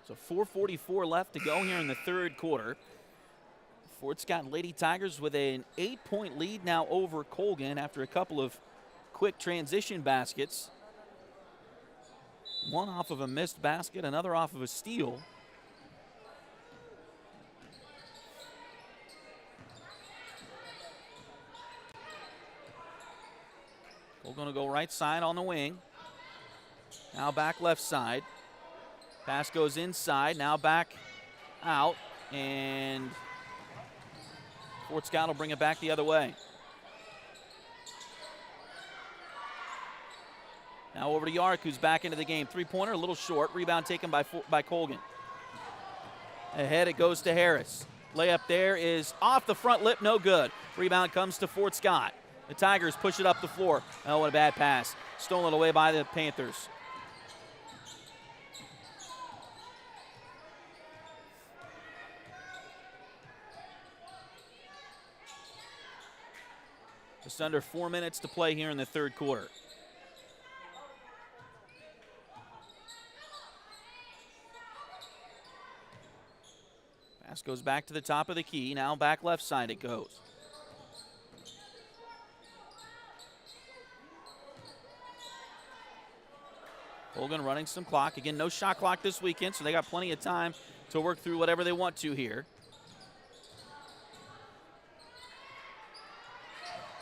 So 4:44 left to go here in the third quarter. Fort Scott Lady Tigers with an 8-point lead now over Colgan after a couple of quick transition baskets. One off of a missed basket, another off of a steal. Colgan going to go right side on the wing. Now back left side. Pass goes inside, now back out, and Fort Scott will bring it back the other way. Now over to Yark, who's back into the game. Three-pointer, a little short. Rebound taken by Colgan. Ahead it goes to Harris. Layup there is off the front lip, no good. Rebound comes to Fort Scott. The Tigers push it up the floor. Oh, what a bad pass. Stolen away by the Panthers. Just under 4 minutes to play here in the third quarter. Pass goes back to the top of the key. Now back left side it goes. Colgan running some clock. Again, no shot clock this weekend, so they got plenty of time to work through whatever they want to here.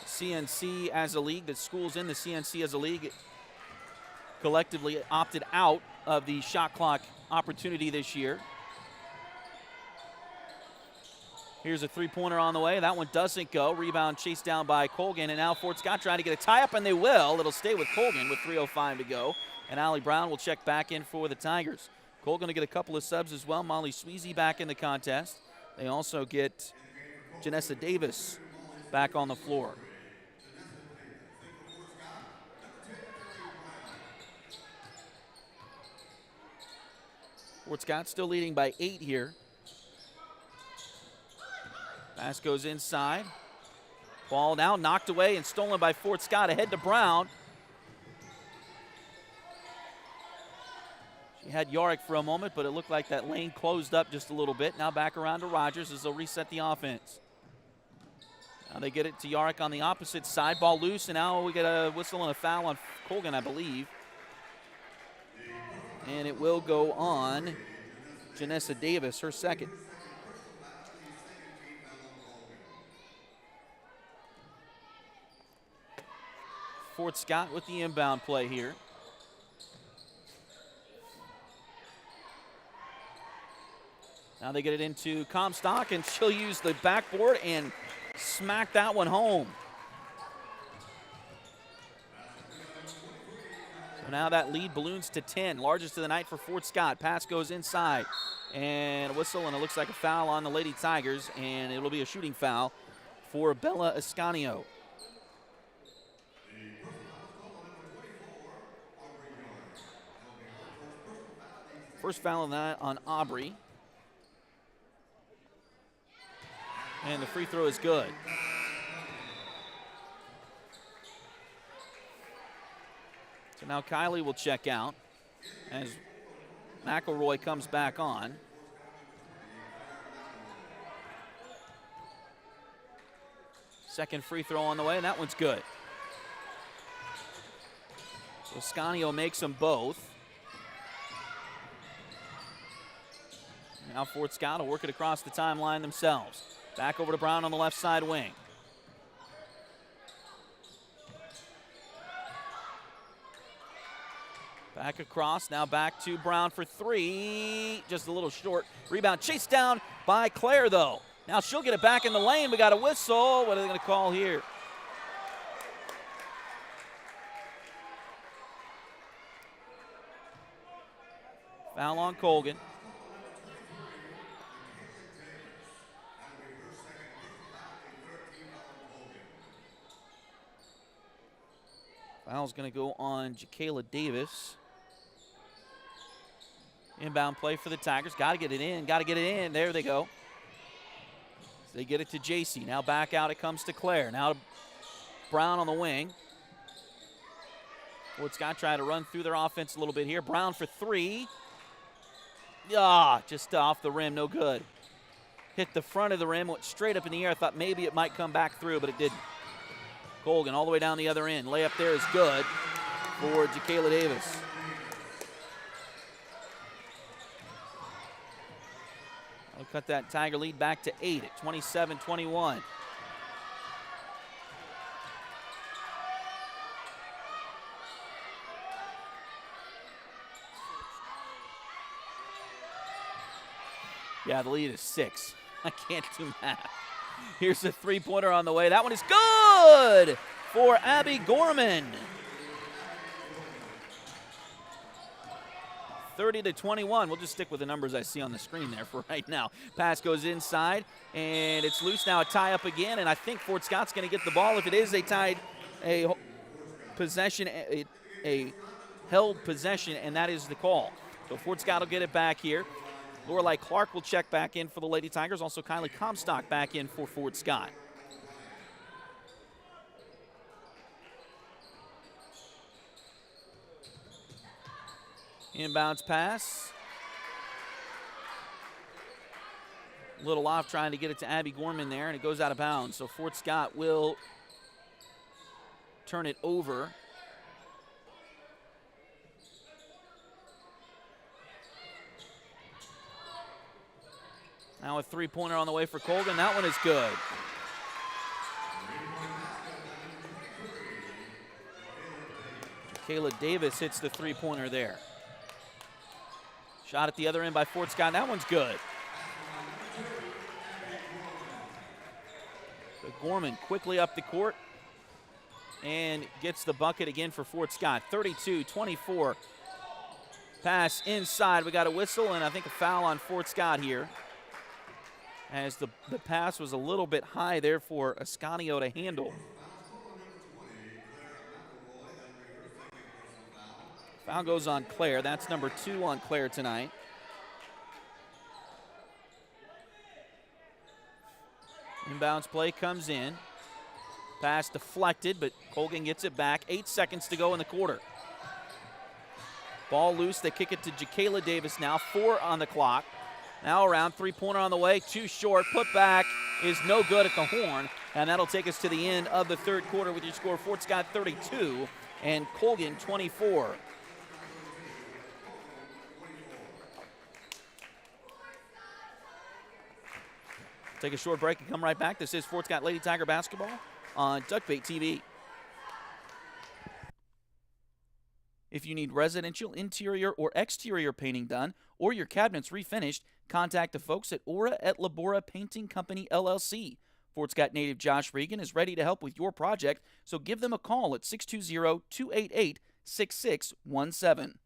CNC as a league, the schools in the CNC as a league collectively opted out of the shot clock opportunity this year. Here's a three-pointer on the way. That one doesn't go. Rebound chased down by Colgan, and now Fort Scott trying to get a tie-up, and they will. It'll stay with Colgan with 3:05 to go, and Allie Brown will check back in for the Tigers. Colgan to get a couple of subs as well. Molly Sweezy back in the contest. They also get Janessa Davis back on the floor. Fort Scott still leading by 8 here. Pass goes inside. Ball now knocked away and stolen by Fort Scott. Ahead to Brown. She had Yorick for a moment, but it looked like that lane closed up just a little bit. Now back around to Rogers as they'll reset the offense. Now they get it to Yorick on the opposite side. Ball loose, and now we get a whistle and a foul on Colgan, I believe. And it will go on Janessa Davis, her second. Fort Scott with the inbound play here. Now they get it into Comstock, and she'll use the backboard and smack that one home. So now that lead balloons to 10, largest of the night for Fort Scott. Pass goes inside, and a whistle, and it looks like a foul on the Lady Tigers, and it'll be a shooting foul for Bella Ascanio. First foul on that on Aubrey. And the free throw is good. So now Kylie will check out as McElroy comes back on. Second free throw on the way, and that one's good. So Ascanio makes them both. Now Fort Scott will work it across the timeline themselves. Back over to Brown on the left side wing. Back across, now back to Brown for three. Just a little short. Rebound chased down by Claire, though. Now she'll get it back in the lane. We got a whistle. What are they going to call here? Foul on Colgan. Foul's going to go on Jacayla Davis. Inbound play for the Tigers. Got to get it in. Got to get it in. There they go. They get it to JC. Now back out it comes to Claire. Now Brown on the wing. Fort Scott trying to run through their offense a little bit here. Brown for three. Just off the rim. No good. Hit the front of the rim. Went straight up in the air. I thought maybe it might come back through, but it didn't. Colgan all the way down the other end. Layup there is good for Jacayla Davis. I'll cut that Tiger lead back to 8 at 27-21. Yeah, the lead is 6. I can't do math. Here's a three-pointer on the way. That one is good for Abby Gorman. 30-21. We'll just stick with the numbers I see on the screen there for right now. Pass goes inside, and it's loose now. A tie-up again, and I think Fort Scott's going to get the ball. If it is a possession, a held possession, and that is the call. So Fort Scott will get it back here. Lorelei Clark will check back in for the Lady Tigers. Also Kylie Comstock back in for Fort Scott. Inbounds pass. Little off trying to get it to Abby Gorman there, and it goes out of bounds. So Fort Scott will turn it over. Now a three-pointer on the way for Colgan. That one is good. Kayla Davis hits the three-pointer there. Shot at the other end by Fort Scott. That one's good. So Gorman quickly up the court and gets the bucket again for Fort Scott. 32-24. Pass inside. We got a whistle and I think a foul on Fort Scott here, as the pass was a little bit high there for Ascanio to handle. Foul goes on Claire. That's number 2 on Claire tonight. Inbounds play comes in. Pass deflected, but Colgan gets it back. 8 seconds to go in the quarter. Ball loose. They kick it to Jacayla Davis now. 4 on the clock. Now around, three-pointer on the way, too short. Put back is no good at the horn, and that'll take us to the end of the third quarter with your score, Fort Scott 32 and Colgan 24. Take a short break and come right back. This is Fort Scott Lady Tiger basketball on Duckbait TV. If you need residential interior or exterior painting done or your cabinets refinished, contact the folks at Aura at Labora Painting Company, LLC. Fort Scott native Josh Regan is ready to help with your project, so give them a call at 620-288-6617.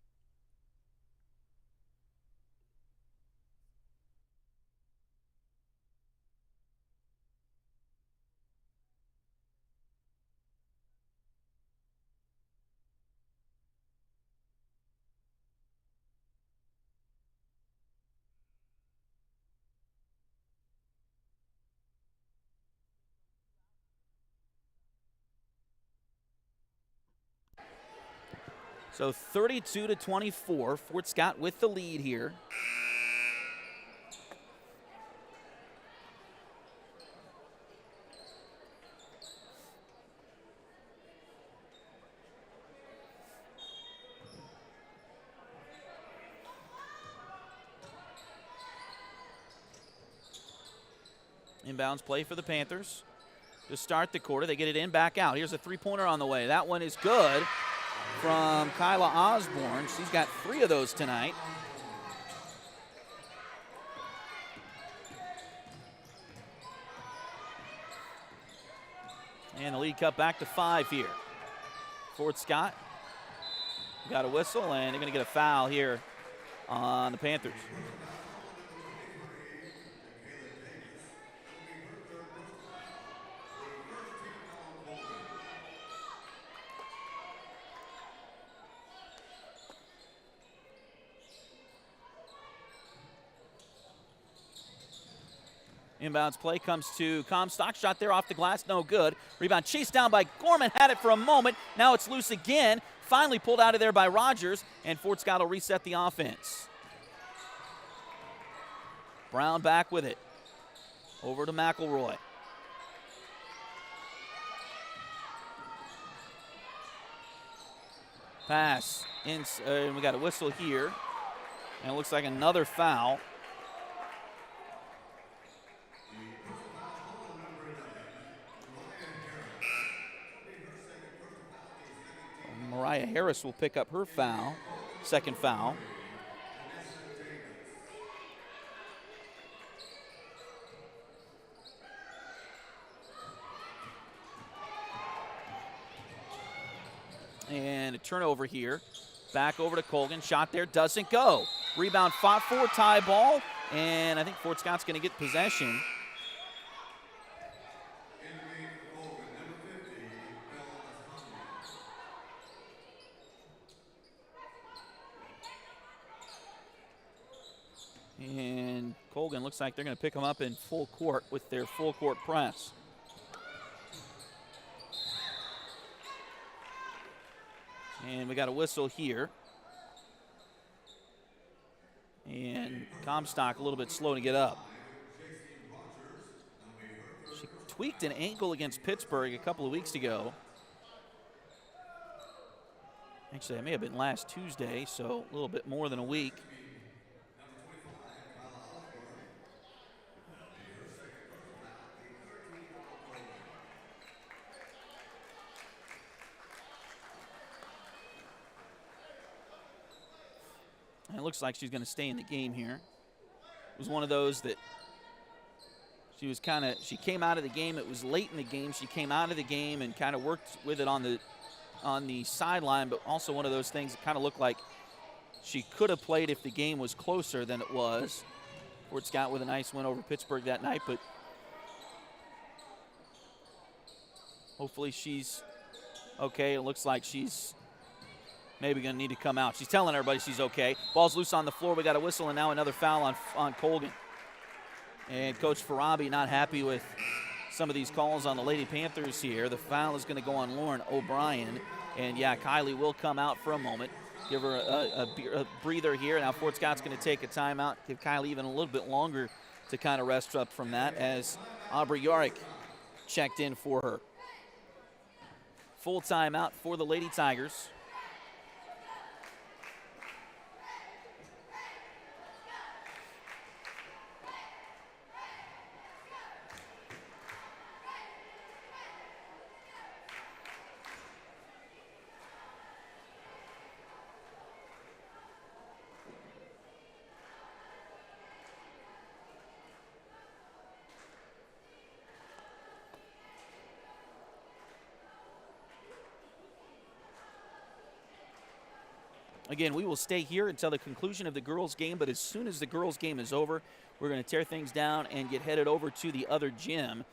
So 32-24, Fort Scott with the lead here. Inbounds play for the Panthers to start the quarter. They get it in, back out. Here's a three-pointer on the way. That one is good from Kyla Osborne. She's got 3 of those tonight. And the lead cut back to 5 here. Fort Scott got a whistle, and they're going to get a foul here on the Panthers. Inbounds play comes to Comstock. Shot there off the glass, no good. Rebound chased down by Gorman, had it for a moment. Now it's loose again. Finally pulled out of there by Rogers, and Fort Scott will reset the offense. Brown back with it. Over to McElroy. Pass. And we got a whistle here. And it looks like another foul. Mariah Harris will pick up her foul, second foul. And a turnover here. Back over to Colgan. Shot there, doesn't go. Rebound fought for, tie ball. And I think Fort Scott's going to get possession. And Colgan looks like they're going to pick them up in full court with their full court press. And we got a whistle here. And Comstock a little bit slow to get up. She tweaked an ankle against Pittsburgh a couple of weeks ago. Actually, that may have been last Tuesday, so a little bit more than a week. And it looks like she's going to stay in the game here. It was one of those that she came out of the game. It was late in the game. She came out of the game and kind of worked with it on the sideline, but also one of those things that kind of looked like she could have played if the game was closer than it was. Fort Scott with a nice win over Pittsburgh that night, but hopefully she's okay. It looks like she's maybe going to need to come out. She's telling everybody she's okay. Ball's loose on the floor. We got a whistle, and now another foul on Colgan. And Coach Farabi not happy with some of these calls on the Lady Panthers here. The foul is going to go on Lauren O'Brien. And, yeah, Kylie will come out for a moment. Give her a breather here. Now Fort Scott's going to take a timeout. Give Kylie even a little bit longer to kind of rest up from that as Aubrey Yarick checked in for her. Full timeout for the Lady Tigers. Again, we will stay here until the conclusion of the girls' game, but as soon as the girls' game is over, we're going to tear things down and get headed over to the other gym.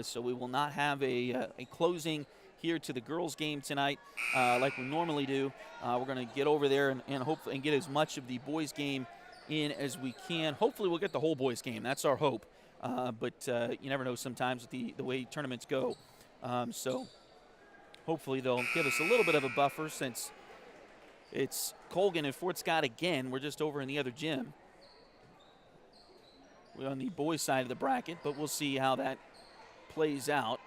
So we will not have a closing here to the girls' game tonight like we normally do. We're going to get over there and hope and get as much of the boys' game in as we can. Hopefully we'll get the whole boys' game. That's our hope. But you never know sometimes with the way tournaments go. So hopefully they'll give us a little bit of a buffer since It's Colgan and Fort Scott again. We're just over in the other gym. We're on the boys' side of the bracket, but we'll see how that plays out.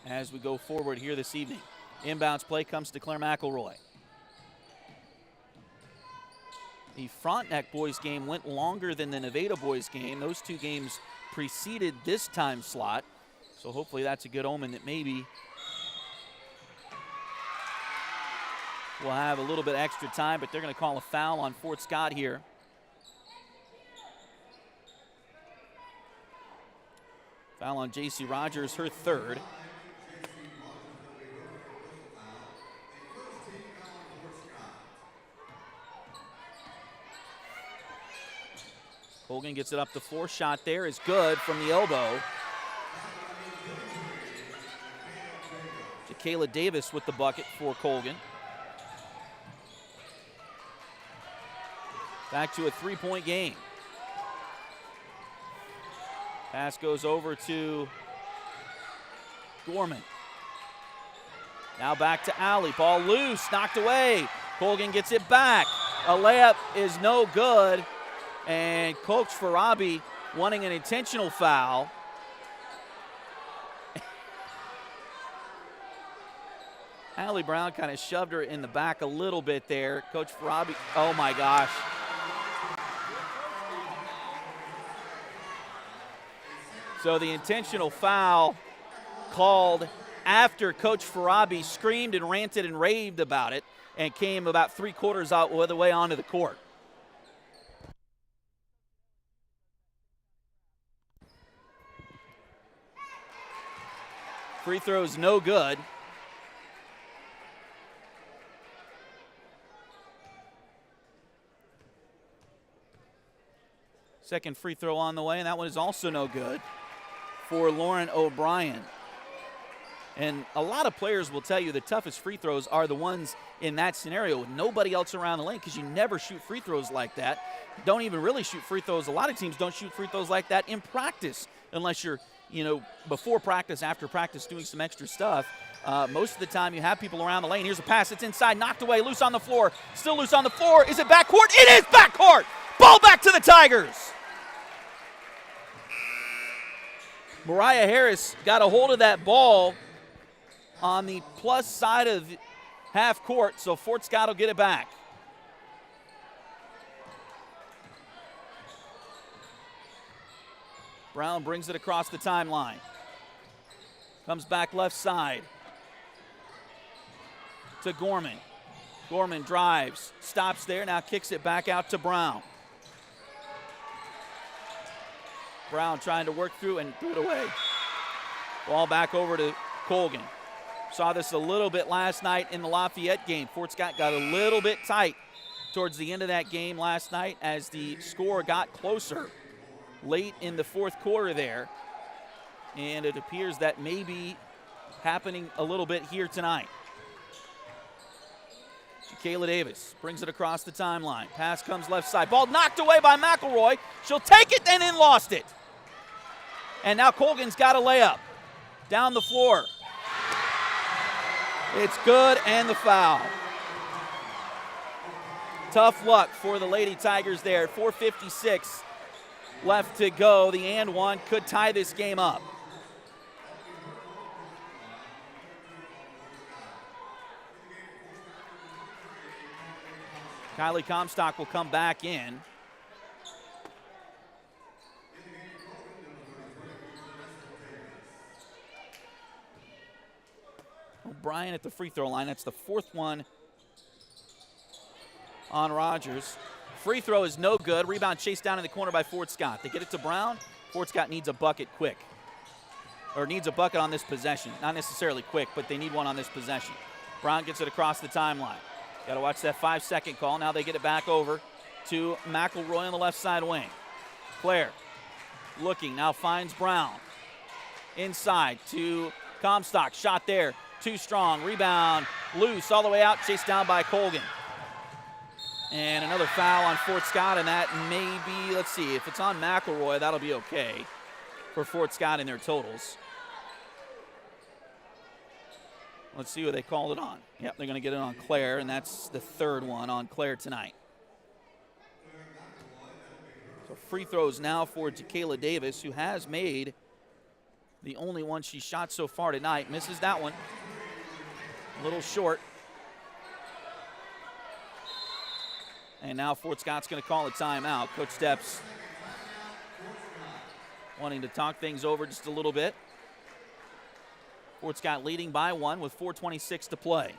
As we go forward here this evening. Inbounds play comes to Claire McElroy. The Frontenac boys game went longer than the Nevada boys game. Those two games preceded this time slot. So hopefully that's a good omen that maybe we'll have a little bit extra time, but they're going to call a foul on Fort Scott here. Foul on J.C. Rogers, her third. Colgan gets it up the floor. Shot there is good from the elbow. Jaquela Davis with the bucket for Colgan. Back to a three-point game. Pass goes over to Gorman. Now back to Alley. Ball loose, knocked away. Colgan gets it back. A layup is no good. And Coach Farabi wanting an intentional foul. Allie Brown kind of shoved her in the back a little bit there. Coach Farabi, oh my gosh. So the intentional foul called after Coach Farabi screamed and ranted and raved about it and came about 3/4 out of the way onto the court. Free throw is no good. Second free throw on the way, and that one is also no good for Lauren O'Brien. And a lot of players will tell you the toughest free throws are the ones in that scenario with nobody else around the lane, because you never shoot free throws like that. Don't even really shoot free throws. A lot of teams don't shoot free throws like that in practice unless you're, before practice, after practice, doing some extra stuff. Most of the time you have people around the lane. Here's a pass. It's inside, knocked away, loose on the floor. Still loose on the floor. Is it backcourt? It is backcourt! Ball back to the Tigers. Mariah Harris got a hold of that ball on the plus side of half court, so Fort Scott will get it back. Brown brings it across the timeline. Comes back left side to Gorman. Gorman drives, stops there, now kicks it back out to Brown. Brown trying to work through and threw it away. Ball back over to Colgan. Saw this a little bit last night in the Lafayette game. Fort Scott got a little bit tight towards the end of that game last night as the score got closer late in the fourth quarter there. And it appears that may be happening a little bit here tonight. Jaquela Davis brings it across the timeline. Pass comes left side. Ball knocked away by McElroy. She'll take it and then lost it. And now Colgan's got a layup down the floor. It's good, and the foul. Tough luck for the Lady Tigers there. 4:56 left to go. The and one could tie this game up. Kylie Comstock will come back in. O'Brien at the free throw line. That's the fourth one on Rogers. Free throw is no good. Rebound chased down in the corner by Fort Scott. They get it to Brown. Fort Scott needs a bucket quick. Or needs a bucket on this possession. Not necessarily quick, but they need one on this possession. Brown gets it across the timeline. Got to watch that 5-second call. Now they get it back over to McElroy on the left side wing. Claire looking, now finds Brown. Inside to Comstock. Shot there. Too strong. Rebound loose all the way out. Chased down by Colgan. And another foul on Fort Scott, and that may be, let's see, if it's on McElroy, that'll be okay for Fort Scott in their totals. Let's see who they called it on. Yep, they're going to get it on Claire, and that's the third one on Claire tonight. So free throws now for Jacayla Davis, who has made the only one she shot so far tonight. Misses that one. A little short. And now Fort Scott's going to call a timeout. Coach Steps wanting to talk things over just a little bit. Fort Scott leading by 1 with 4:26 to play.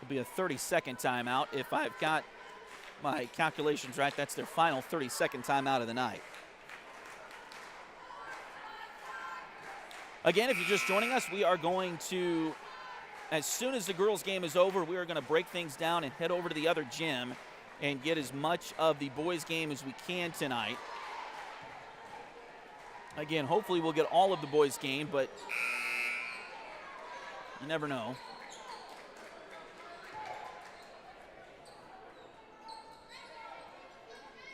It'll be a 30-second timeout. If I've got my calculations right, that's their final 30-second timeout of the night. Again, if you're just joining us, we are going to, as soon as the girls' game is over, we are going to break things down and head over to the other gym and get as much of the boys' game as we can tonight. Again, hopefully we'll get all of the boys' game, but you never know.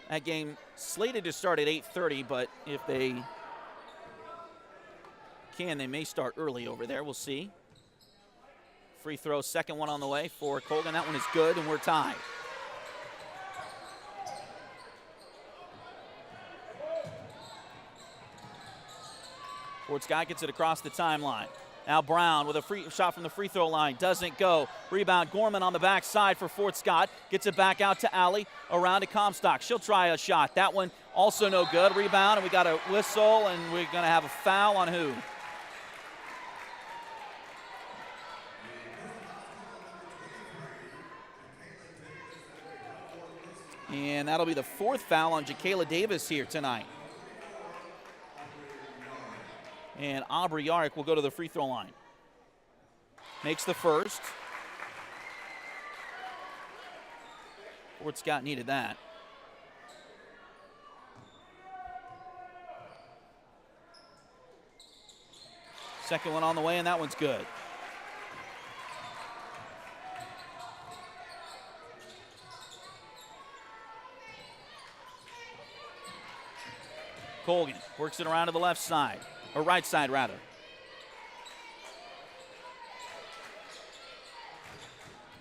That game slated to start at 8:30, but if they can, they may start early over there. We'll see. Free throw, second one on the way for Colgan. That one is good, and we're tied. Fort Scott gets it across the timeline. Now Brown with a free shot from the free throw line. Doesn't go. Rebound, Gorman on the backside for Fort Scott. Gets it back out to Allie. Around to Comstock. She'll try a shot. That one also no good. Rebound, and we got a whistle, and we're going to have a foul on who? And that'll be the fourth foul on Jacayla Davis here tonight. And Aubrey Yarrick will go to the free throw line. Makes the first. Fort Scott needed that. Second one on the way, and that one's good. Colgan works it around to the left side. Or right side, rather.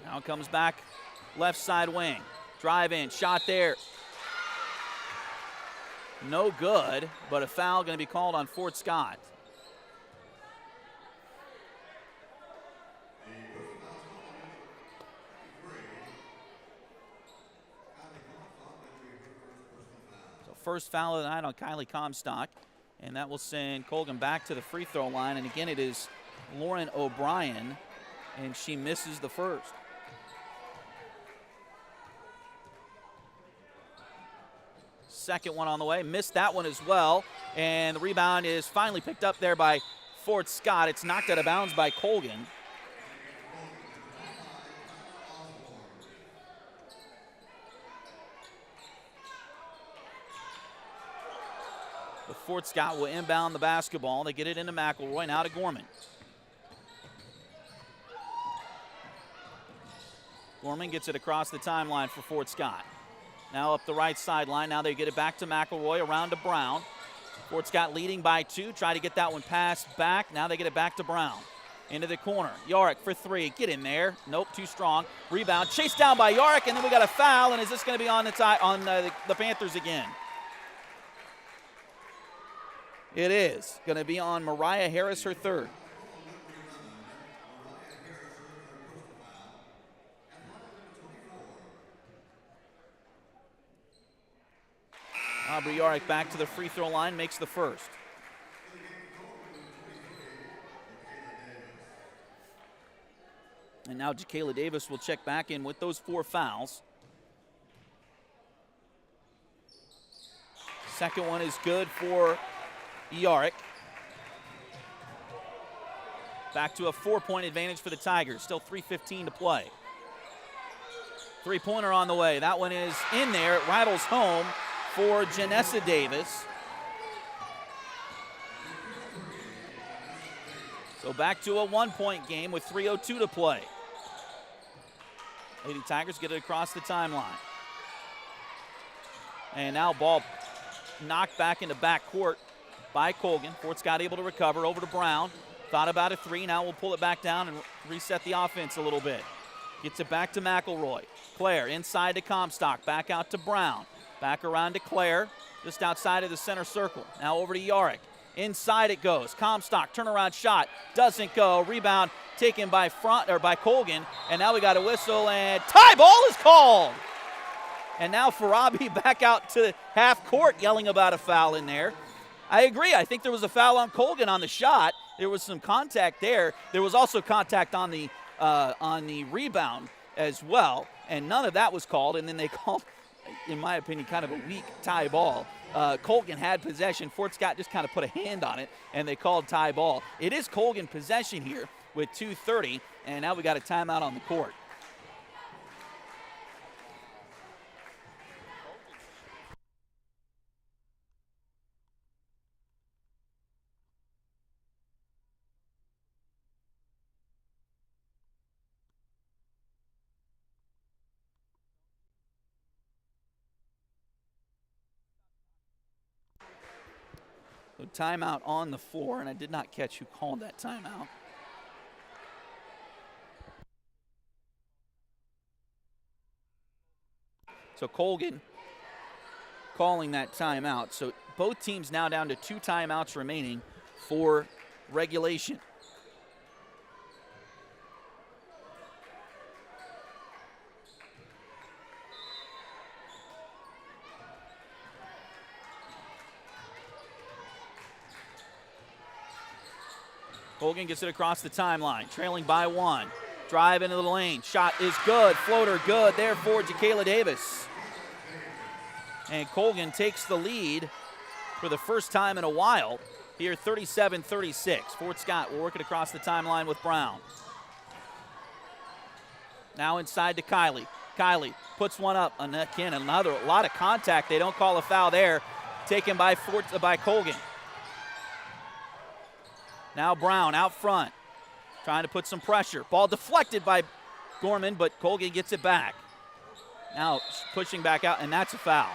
Now comes back left side wing. Drive in, shot there. No good, but a foul going to be called on Fort Scott. So first foul of the night on Kylie Comstock. And that will send Colgan back to the free throw line. And again, it is Lauren O'Brien, and she misses the first. Second one on the way, missed that one as well. And the rebound is finally picked up there by Fort Scott. It's knocked out of bounds by Colgan. But Fort Scott will inbound the basketball. They get it into McElroy, now to Gorman. Gorman gets it across the timeline for Fort Scott. Now up the right sideline. Now they get it back to McElroy, around to Brown. Fort Scott leading by 2. Try to get that one passed back. Now they get it back to Brown. Into the corner. Yarrick for 3. Get in there. Nope, too strong. Rebound. Chased down by Yarrick, and then we got a foul. And is this going to be on the Panthers again? It is going to be on Mariah Harris, her third. Aubrey Yarrick back to the free throw line, makes the first. And now Jacayla Davis will check back in with those 4 fouls. Second one is good for Yarrick. Back to a 4-point advantage for the Tigers. Still 3:15 to play. Three-pointer on the way. That one is in there. It rattles home for Janessa Davis. So back to a 1-point game with 3:02 to play. Lady Tigers get it across the timeline. And now ball knocked back into backcourt by Colgan. Fort Scott able to recover over to Brown. Thought about a three. Now we'll pull it back down and reset the offense a little bit. Gets it back to McElroy. Claire inside to Comstock. Back out to Brown. Back around to Claire. Just outside of the center circle. Now over to Yarick. Inside it goes. Comstock, turnaround shot. Doesn't go. Rebound taken by Colgan. And now we got a whistle, and tie ball is called. And now Farabi back out to half court yelling about a foul in there. I agree. I think there was a foul on Colgan on the shot. There was some contact there. There was also contact on the rebound as well. And none of that was called. And then they called, in my opinion, kind of a weak tie ball. Colgan had possession. Fort Scott just kind of put a hand on it, and they called tie ball. It is Colgan possession here with 2:30, and now we got a timeout on the court. So timeout on the floor, and I did not catch who called that timeout. So Colgan calling that timeout. So both teams now down to 2 timeouts remaining for regulation. Colgan gets it across the timeline, trailing by 1. Drive into the lane. Shot is good. Floater good there for Jacayla Davis. And Colgan takes the lead for the first time in a while here, 37-36. Fort Scott will work it across the timeline with Brown. Now inside to Kylie. Kylie puts one up. Again, a lot of contact. They don't call a foul there. Taken by Colgan. Now Brown out front, trying to put some pressure. Ball deflected by Gorman, but Colgan gets it back. Now pushing back out, and that's a foul.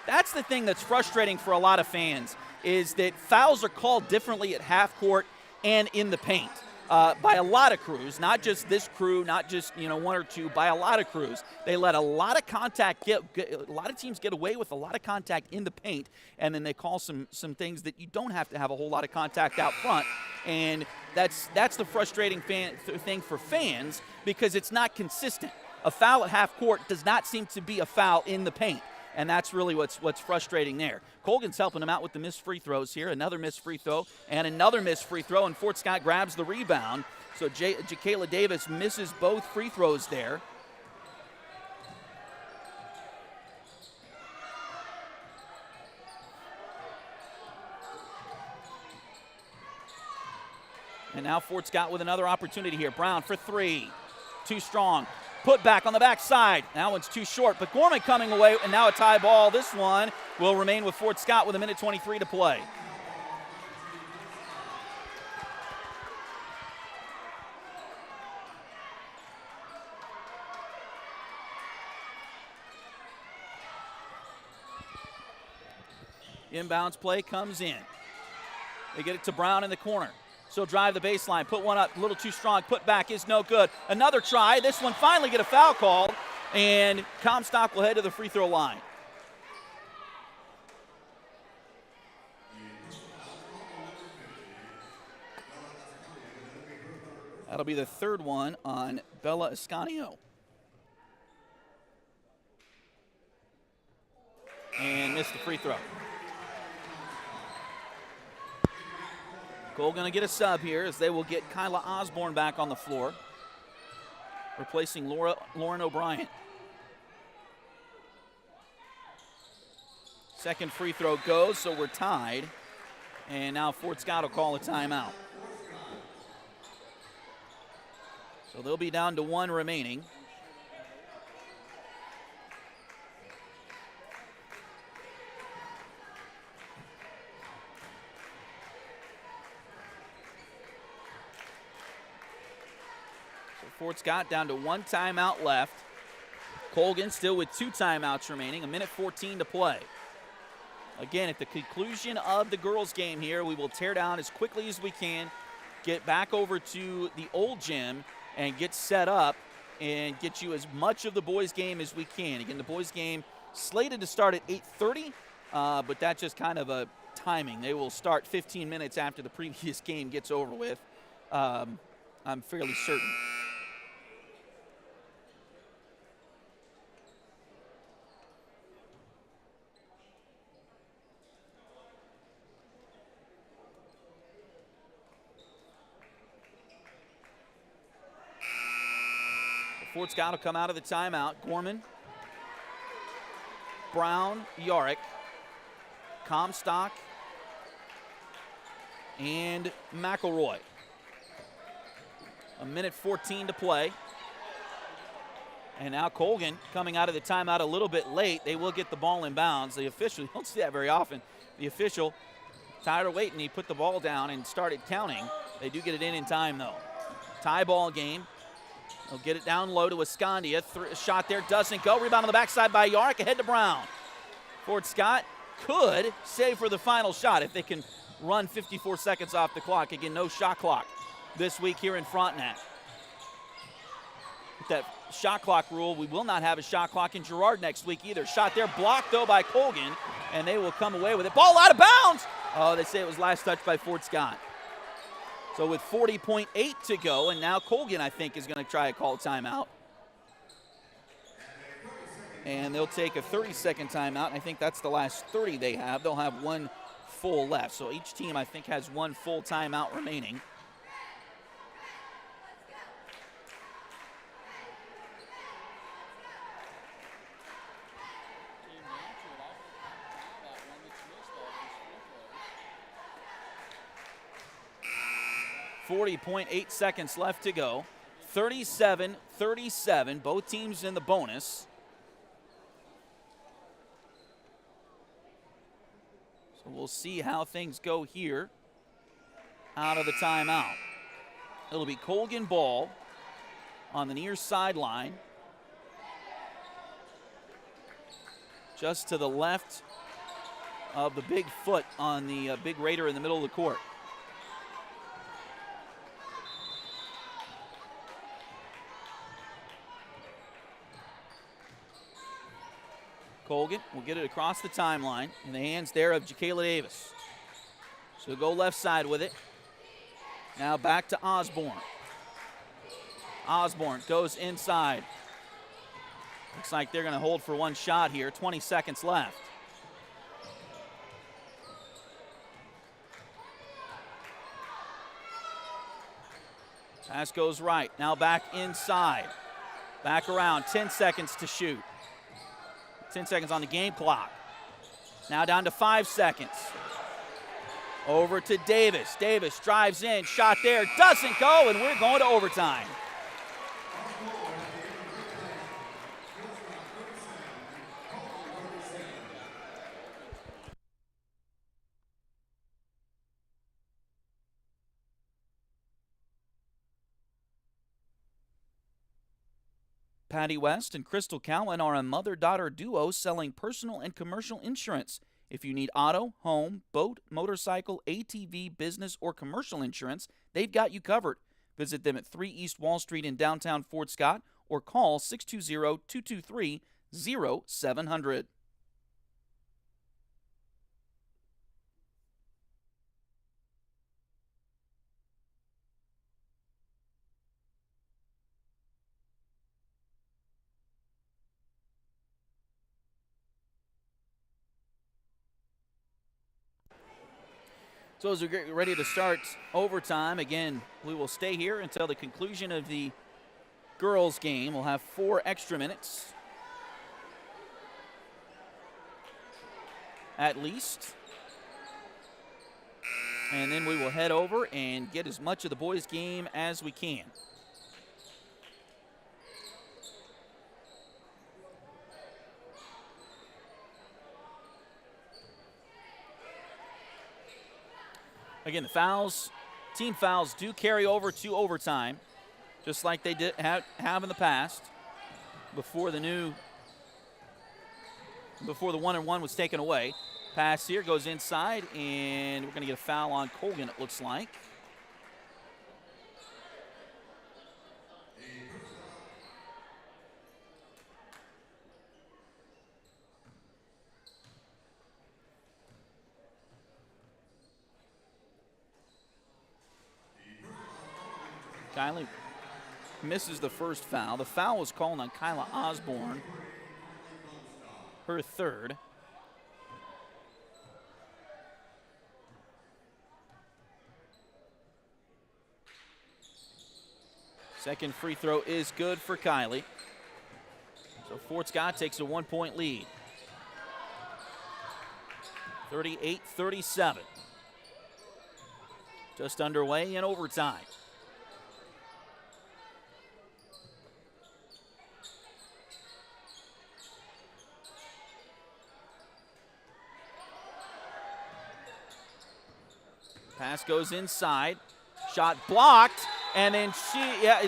That's the thing that's frustrating for a lot of fans, is that fouls are called differently at half court and in the paint by a lot of crews, not just this crew, not just 1 or 2, by a lot of crews. They let a lot of contact a lot of teams get away with a lot of contact in the paint, and then they call some things that you don't have to have a whole lot of contact out front. And that's the frustrating thing for fans, because it's not consistent. A foul at half court does not seem to be a foul in the paint. And that's really what's frustrating there. Colgan's helping him out with the missed free throws here. Another missed free throw and another missed free throw, and Fort Scott grabs the rebound. So Jacayla Davis misses both free throws there. And now Fort Scott with another opportunity here. Brown for 3. Too strong. Put back on the backside. That one's too short, but Gorman coming away, and now a tie ball. This one will remain with Fort Scott with 1:23 to play. Inbounds play comes in. They get it to Brown in the corner. She'll drive the baseline, put one up, a little too strong, put back is no good. Another try, this one finally get a foul called, and Comstock will head to the free throw line. That'll be the third one on Bella Ascanio. And missed the free throw. Cole going to get a sub here, as they will get Kyla Osborne back on the floor, replacing Lauren O'Brien. Second free throw goes, so we're tied. And now Fort Scott will call a timeout. So they'll be down to 1 remaining. Fort Scott down to 1 timeout left. Colgan still with 2 timeouts remaining, 1:14 to play. Again, at the conclusion of the girls' game here, we will tear down as quickly as we can, get back over to the old gym, and get set up and get you as much of the boys' game as we can. Again, the boys' game slated to start at 8:30, but that's just kind of a timing. They will start 15 minutes after the previous game gets over with. I'm fairly certain. Fort Scott will come out of the timeout. Gorman, Brown, Yarick, Comstock, and McElroy. 1:14 to play. And now Colgan coming out of the timeout a little bit late. They will get the ball in bounds. The official, you don't see that very often. The official, tired of waiting, he put the ball down and started counting. They do get it in time, though. Tie ball game. They'll get it down low to Escondia. Shot there doesn't go. Rebound on the backside by Yarick. Ahead to Brown. Fort Scott could save for the final shot if they can run 54 seconds off the clock. Again, no shot clock this week here in Frontenac. With that shot clock rule, we will not have a shot clock in Girard next week either. Shot there blocked, though, by Colgan, and they will come away with it. Ball out of bounds! Oh, they say it was last touched by Fort Scott. So with 40.8 to go, and now Colgan, I think, is going to try to call a timeout. And they'll take a 30-second timeout, and I think that's the last 30 they have. They'll have one full left. So each team, I think, has one full timeout remaining. .8 seconds left to go. 37-37, both teams in the bonus. So we'll see how things go here out of the timeout. It'll be Colgan ball on the near sideline. Just to the left of the big foot on the big Raider in the middle of the court. Colgan will get it across the timeline in the hands there of Jacayla Davis. So go left side with it. Now back to Osborne. Osborne goes inside. Looks like they're going to hold for one shot here. 20 seconds left. Pass goes right. Now back inside. Back around. 10 seconds to shoot. 10 seconds on the game clock. Now down to 5 seconds. Over to Davis. Davis drives in. Shot there. Doesn't go, and we're going to overtime. Patty West and Crystal Cowan are a mother-daughter duo selling personal and commercial insurance. If you need auto, home, boat, motorcycle, ATV, business, or commercial insurance, they've got you covered. Visit them at 3 East Wall Street in downtown Fort Scott or call 620-223-0700. So as we get ready to start overtime, again, we will stay here until the conclusion of the girls' game. We'll have 4 extra minutes at least. And then we will head over and get as much of the boys' game as we can. Again, the fouls, team fouls do carry over to overtime, just like they did have in the past before the 1-and-1 was taken away. Pass here goes inside, and we're going to get a foul on Colgan, it looks like. Kylie misses the first foul. The foul was called on Kyla Osborne, her third. Second free throw is good for Kylie. So Fort Scott takes a 1-point lead. 38-37. Just underway in overtime. Pass goes inside. Shot blocked, and then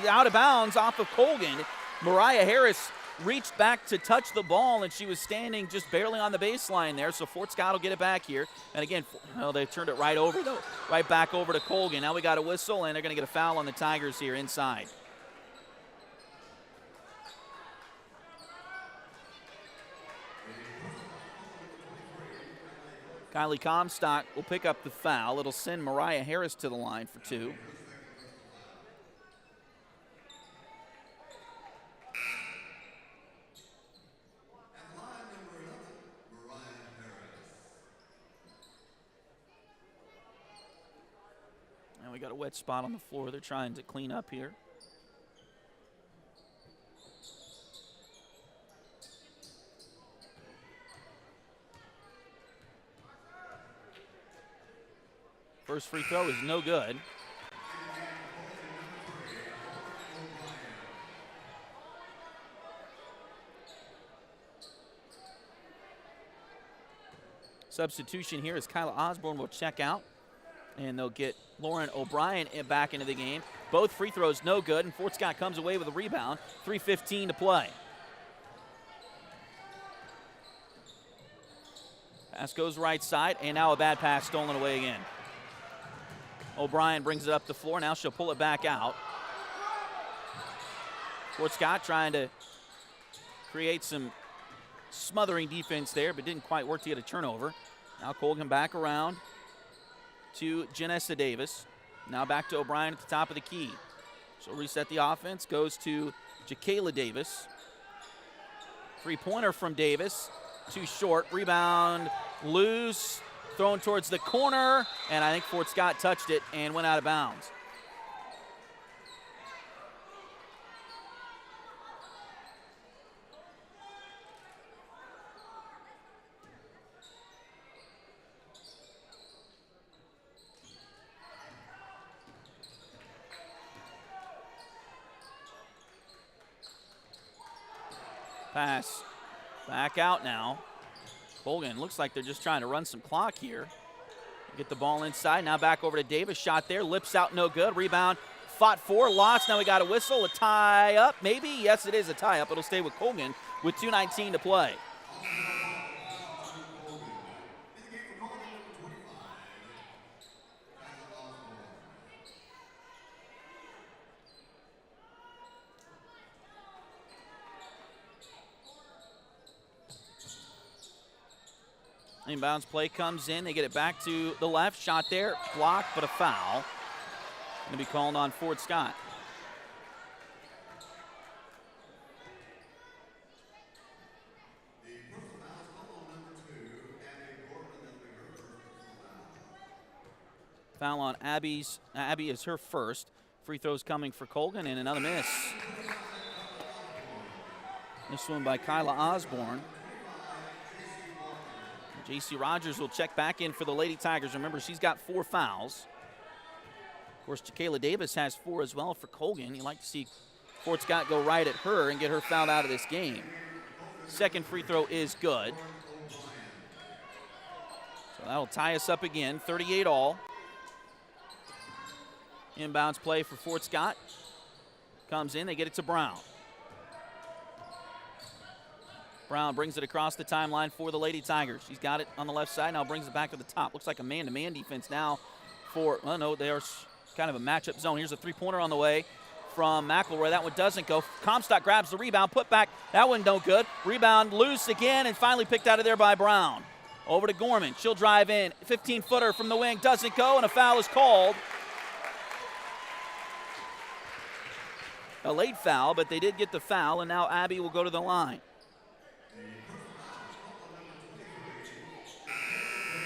out of bounds off of Colgan. Mariah Harris reached back to touch the ball, and she was standing just barely on the baseline there, so Fort Scott will get it back here. And again, they turned it right over, though, right back over to Colgan. Now we got a whistle, and they're going to get a foul on the Tigers here inside. Kylie Comstock will pick up the foul. It'll send Mariah Harris to the line for two. And we got a wet spot on the floor. They're trying to clean up here. First free throw is no good. Substitution here as Kyla Osborne will check out, and they'll get Lauren O'Brien back into the game. Both free throws no good, and Fort Scott comes away with a rebound. 3:15 to play. Pass goes right side, and now a bad pass stolen away again. O'Brien brings it up the floor. Now she'll pull it back out. Fort Scott trying to create some smothering defense there, but didn't quite work to get a turnover. Now Colgan back around to Janessa Davis. Now back to O'Brien at the top of the key. She'll reset the offense. Goes to Jakayla Davis. Three-pointer from Davis. Too short. Rebound loose. Thrown towards the corner, and I think Fort Scott touched it and went out of bounds. Pass back out now. Colgan looks like they're just trying to run some clock here. Get the ball inside. Now back over to Davis. Shot there. Lips out. No good. Rebound. Fought for. Lost. Now we got a whistle. A tie up. Maybe. Yes, it is a tie up. It'll stay with Colgan with 2:19 to play. Inbounds play comes in. They get it back to the left. Shot there. Blocked, but a foul. Going to be called on Fort Scott. Foul on Abby is her first. Free throws coming for Colgan, and another miss. This one by Kyla Osborne. J.C. Rogers will check back in for the Lady Tigers. Remember, she's got 4 fouls. Of course, Jakayla Davis has 4 as well for Colgan. You like to see Fort Scott go right at her and get her fouled out of this game. Second free throw is good. So that'll tie us up again, 38 all. Inbounds play for Fort Scott. Comes in, they get it to Brown. Brown brings it across the timeline for the Lady Tigers. She's got it on the left side, now brings it back to the top. Looks like a man-to-man defense now for, oh no, they are kind of a matchup zone. Here's a three-pointer on the way from McElroy. That one doesn't go. Comstock grabs the rebound, put back. That one no good. Rebound loose again and finally picked out of there by Brown. Over to Gorman. She'll drive in. 15-footer from the wing doesn't go, and a foul is called. A late foul, but they did get the foul, and now Abby will go to the line.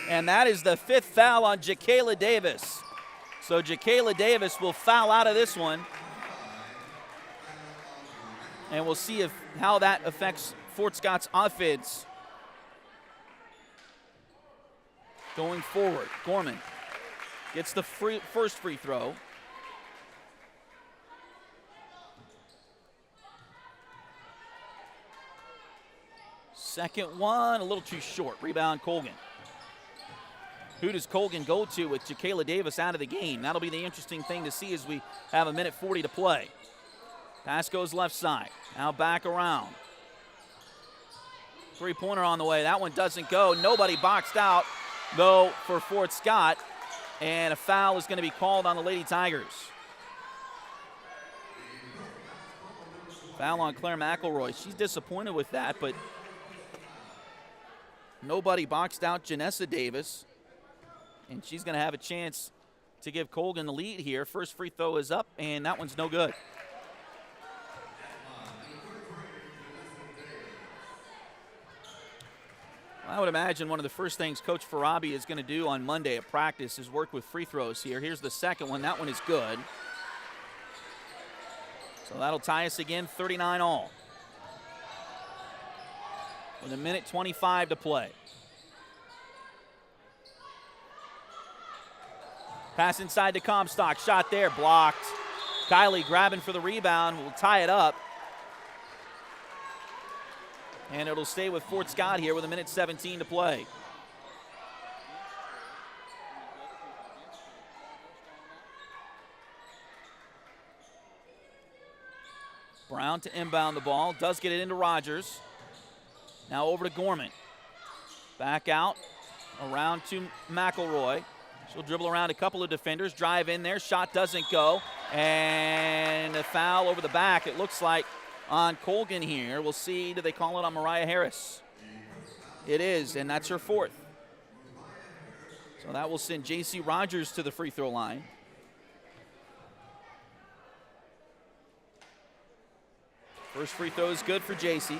And that is the 5th foul on Jacayla Davis. So Jacayla Davis will foul out of this one. And we'll see how that affects Fort Scott's offense going forward. Gorman gets the first free throw. Second one, a little too short. Rebound, Colgan. Who does Colgan go to with Jacayla Davis out of the game? That'll be the interesting thing to see as we have 1:40 to play. Pass goes left side. Now back around. Three-pointer on the way. That one doesn't go. Nobody boxed out, though, for Fort Scott. And a foul is going to be called on the Lady Tigers. Foul on Claire McElroy. She's disappointed with that, but nobody boxed out Janessa Davis. And she's going to have a chance to give Colgan the lead here. First free throw is up, and that one's no good. I would imagine one of the first things Coach Farabi is going to do on Monday at practice is work with free throws here. Here's the second one. That one is good. So that'll tie us again, 39 all. With 1:25 to play. Pass inside to Comstock. Shot there, blocked. Kylie grabbing for the rebound. Will tie it up. And it'll stay with Fort Scott here with 1:17 to play. Brown to inbound the ball. Does get it into Rogers. Now over to Gorman. Back out. Around to McElroy. She'll dribble around a couple of defenders. Drive in there. Shot doesn't go. And a foul over the back, it looks like, on Colgan here. We'll see, do they call it on Mariah Harris? It is, and that's her 4th. So that will send J.C. Rogers to the free throw line. First free throw is good for J.C.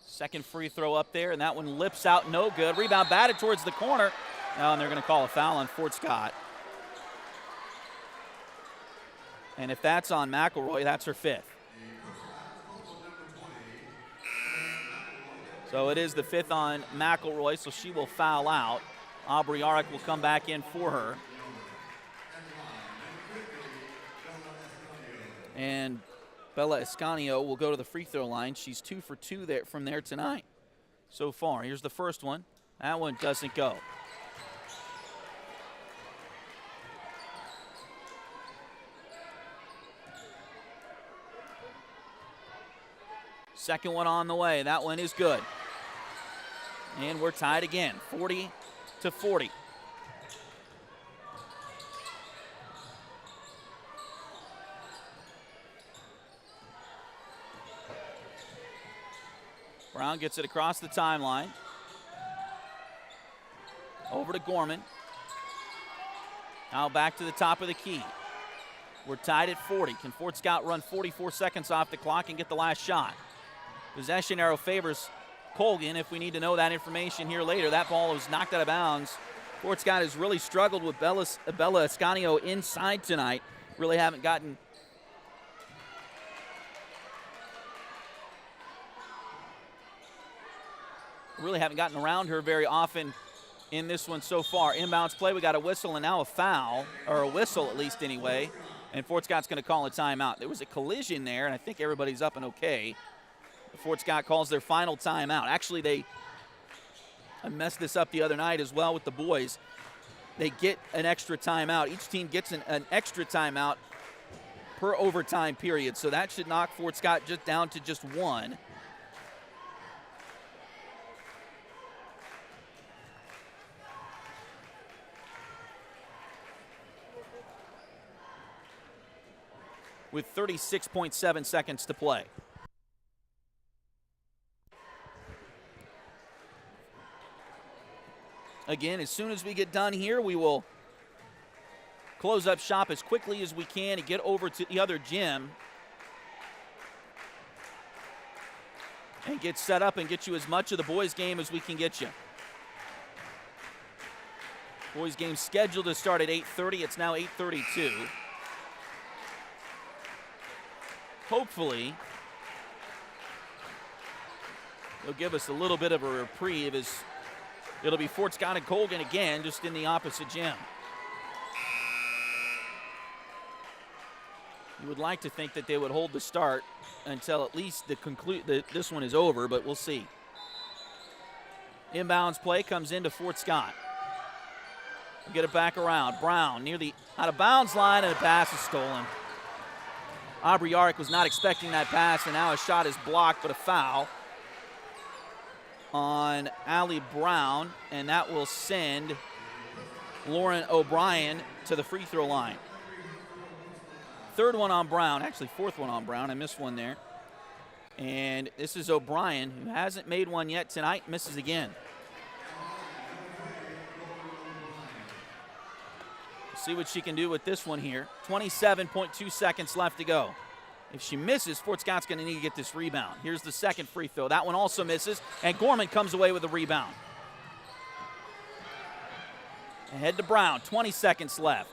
Second free throw up there, and that one lips out, no good. Rebound batted towards the corner. Oh, and they're going to call a foul on Fort Scott. And if that's on McElroy, that's her 5th. So it is the 5th on McElroy, so she will foul out. Aubrey Arick will come back in for her. And Bella Escanio will go to the free throw line. She's 2 for 2 there from there tonight so far. Here's the first one. That one doesn't go. Second one on the way. That one is good. And we're tied again, 40-40. Brown gets it across the timeline. Over to Gorman. Now back to the top of the key. We're tied at 40. Can Fort Scott run 44 seconds off the clock and get the last shot? Possession arrow favors Colgan if we need to know that information here later. That ball was knocked out of bounds. Fort Scott has really struggled with Bella Escanio inside tonight. Really haven't gotten around her very often in this one so far. Inbounds play, we got a whistle and now a foul, or a whistle at least anyway, and Fort Scott's going to call a timeout. There was a collision there, and I think everybody's up and okay. Fort Scott calls their final timeout. Actually, I messed this up the other night as well with the boys. they get an extra timeout. Each team gets an extra timeout per overtime period, so that should knock Fort Scott just down to just one. With 36.7 seconds to play. Again, as soon as we get done here, we will close up shop as quickly as we can and get over to the other gym and get set up and get you as much of the boys' game as we can get you. Boys' game scheduled to start at 8:30. It's now 8:32. Hopefully, they'll give us a little bit of a reprieve as it'll be Fort Scott and Colgan again, just in the opposite gym. You would like to think that they would hold the start until at least this one is over, but we'll see. Inbounds play comes into Fort Scott. We'll get it back around. Brown near the out-of-bounds line, and the pass is stolen. Aubrey Yarick was not expecting that pass, and now a shot is blocked, but a foul on Allie Brown, and that will send Lauren O'Brien to the free throw line. Third one on Brown, actually fourth one on Brown. I missed one there. And this is O'Brien, who hasn't made one yet tonight, misses again. See what she can do with this one here. 27.2 seconds left to go. If she misses, Fort Scott's going to need to get this rebound. Here's the second free throw. That one also misses, and Gorman comes away with a rebound. Ahead to Brown, 20 seconds left.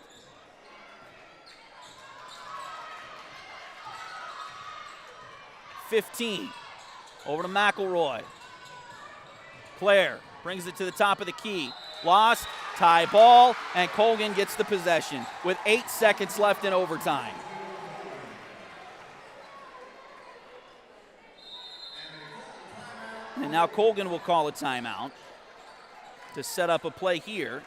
.15. Over to McElroy. Claire brings it to the top of the key. Lost, tie ball, and Colgan gets the possession with 8 seconds left in overtime. And now Colgan will call a timeout to set up a play here.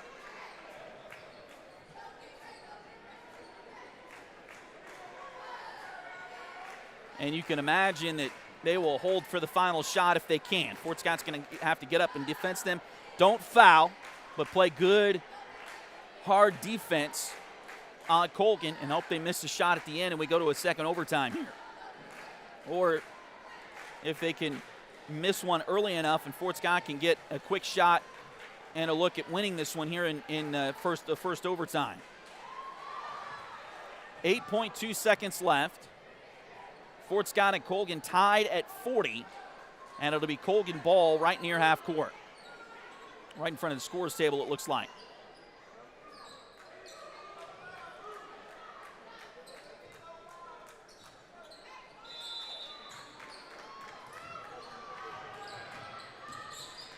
And you can imagine that they will hold for the final shot if they can. Fort Scott's going to have to get up and defense them. Don't foul, but play good, hard defense on Colgan and hope they miss a shot at the end and we go to a second overtime here. Or if they can miss one early enough and Fort Scott can get a quick shot and a look at winning this one here in the first overtime. 8.2 seconds left. Fort Scott and Colgan tied at 40, and it'll be Colgan ball right near half court. Right in front of the scores table, it looks like.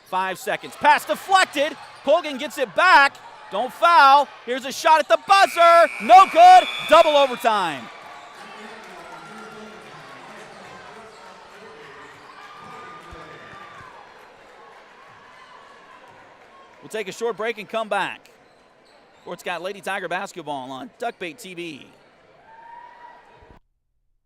Five seconds. Pass deflected. Colgan gets it back. Don't foul. Here's a shot at the buzzer. No good. Double overtime. We'll take a short break and come back. Fort Scott Lady Tiger basketball on Duckbait TV.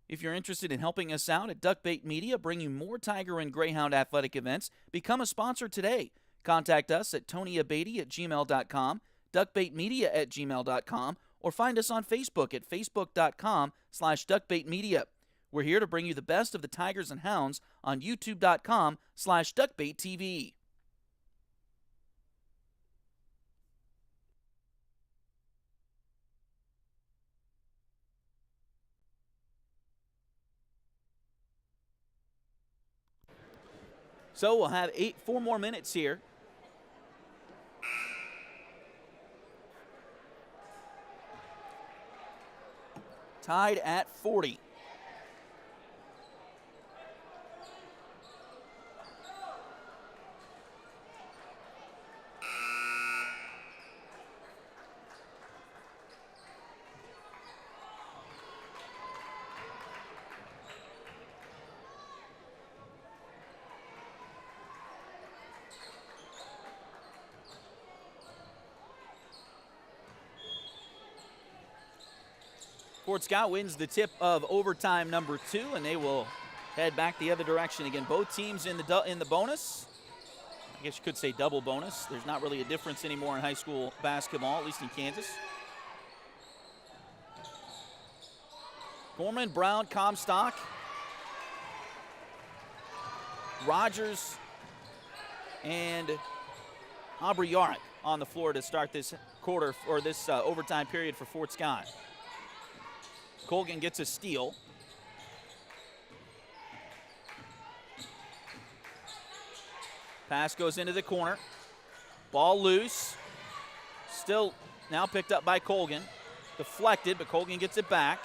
If you're interested in helping us out at Duckbait Media, bringing more Tiger and Greyhound athletic events, become a sponsor today. Contact us at tonyabady@gmail.com, duckbaitmedia@gmail.com, or find us on Facebook at facebook.com/duckbaitmedia. We're here to bring you the best of the Tigers and Hounds on youtube.com/duckbaittv. So we'll have 4 more minutes here. Tied at 40. Fort Scott wins the tip of overtime number 2, and they will head back the other direction. Again, both teams in the bonus. I guess you could say double bonus. There's not really a difference anymore in high school basketball, at least in Kansas. Gorman, Brown, Comstock, Rogers, and Aubrey Yarrick on the floor to start this quarter or this overtime period for Fort Scott. Colgan gets a steal. Pass goes into the corner. Ball loose. Still now picked up by Colgan. Deflected, but Colgan gets it back.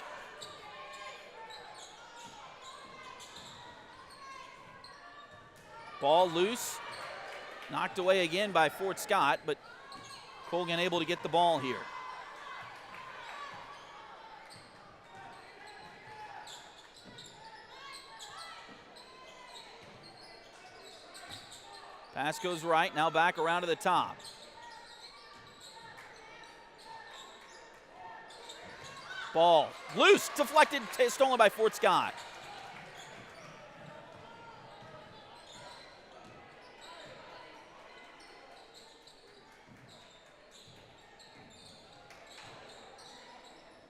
Ball loose. Knocked away again by Fort Scott, but Colgan able to get the ball here. Pass goes right, now back around to the top. Ball loose, deflected, stolen by Fort Scott.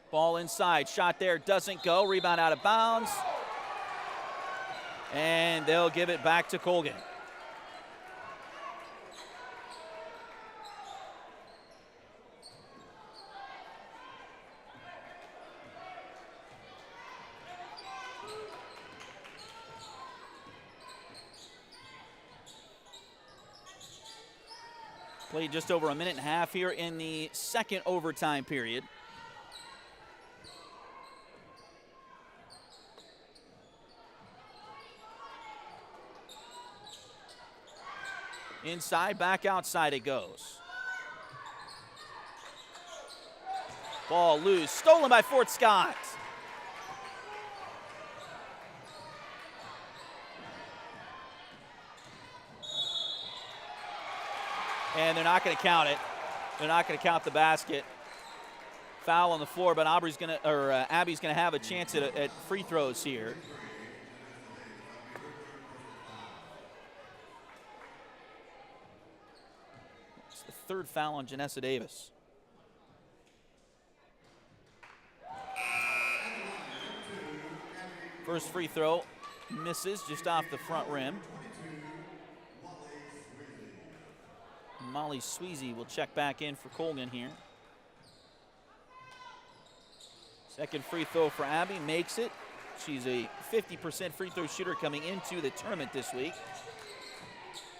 Ball inside, shot there, doesn't go, rebound out of bounds. And they'll give it back to Colgan. Played just over a minute and a half here in the second overtime period. Inside, back outside it goes. Ball loose, stolen by Fort Scott. And they're not going to count it. They're not going to count the basket. Foul on the floor, but Abby's going to have a chance at free throws here. It's the third foul on Janessa Davis. First free throw misses just off the front rim. Molly Sweezy will check back in for Colgan here. Second free throw for Abby, makes it. She's a 50% free throw shooter coming into the tournament this week.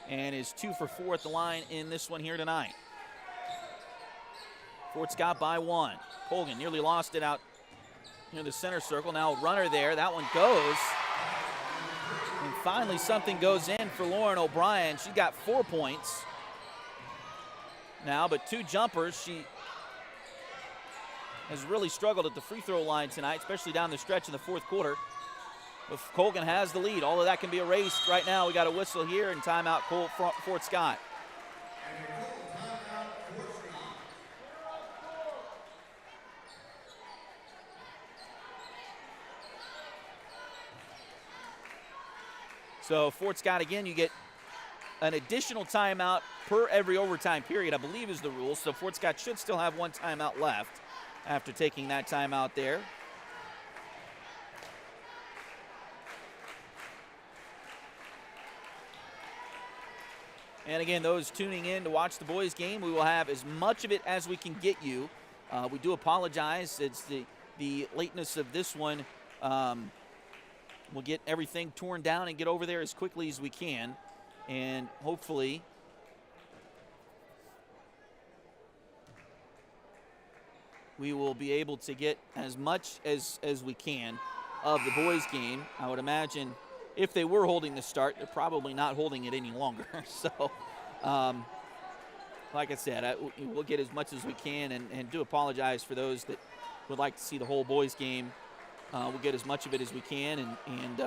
And is 2 for 4 at the line in this one here tonight. Fort Scott by 1. Colgan nearly lost it out near the center circle. Now a runner there, that one goes. And finally something goes in for Lauren O'Brien. She got 4 points now, but 2 jumpers. She has really struggled at the free throw line tonight, especially down the stretch in the fourth quarter. But Colgan has the lead. All of that can be erased right now. We got a whistle here and timeout Fort Scott. So Fort Scott, again, you get an additional timeout per every overtime period, I believe is the rule. So Fort Scott should still have 1 timeout left after taking that timeout there. And again, those tuning in to watch the boys game, we will have as much of it as we can get you. We do apologize. It's the lateness of this one. We'll get everything torn down and get over there as quickly as we can. And hopefully we will be able to get as much as we can of the boys game. I would imagine if they were holding the start, they're probably not holding it any longer. So, like I said, we'll get as much as we can and do apologize for those that would like to see the whole boys game. We'll get as much of it as we can and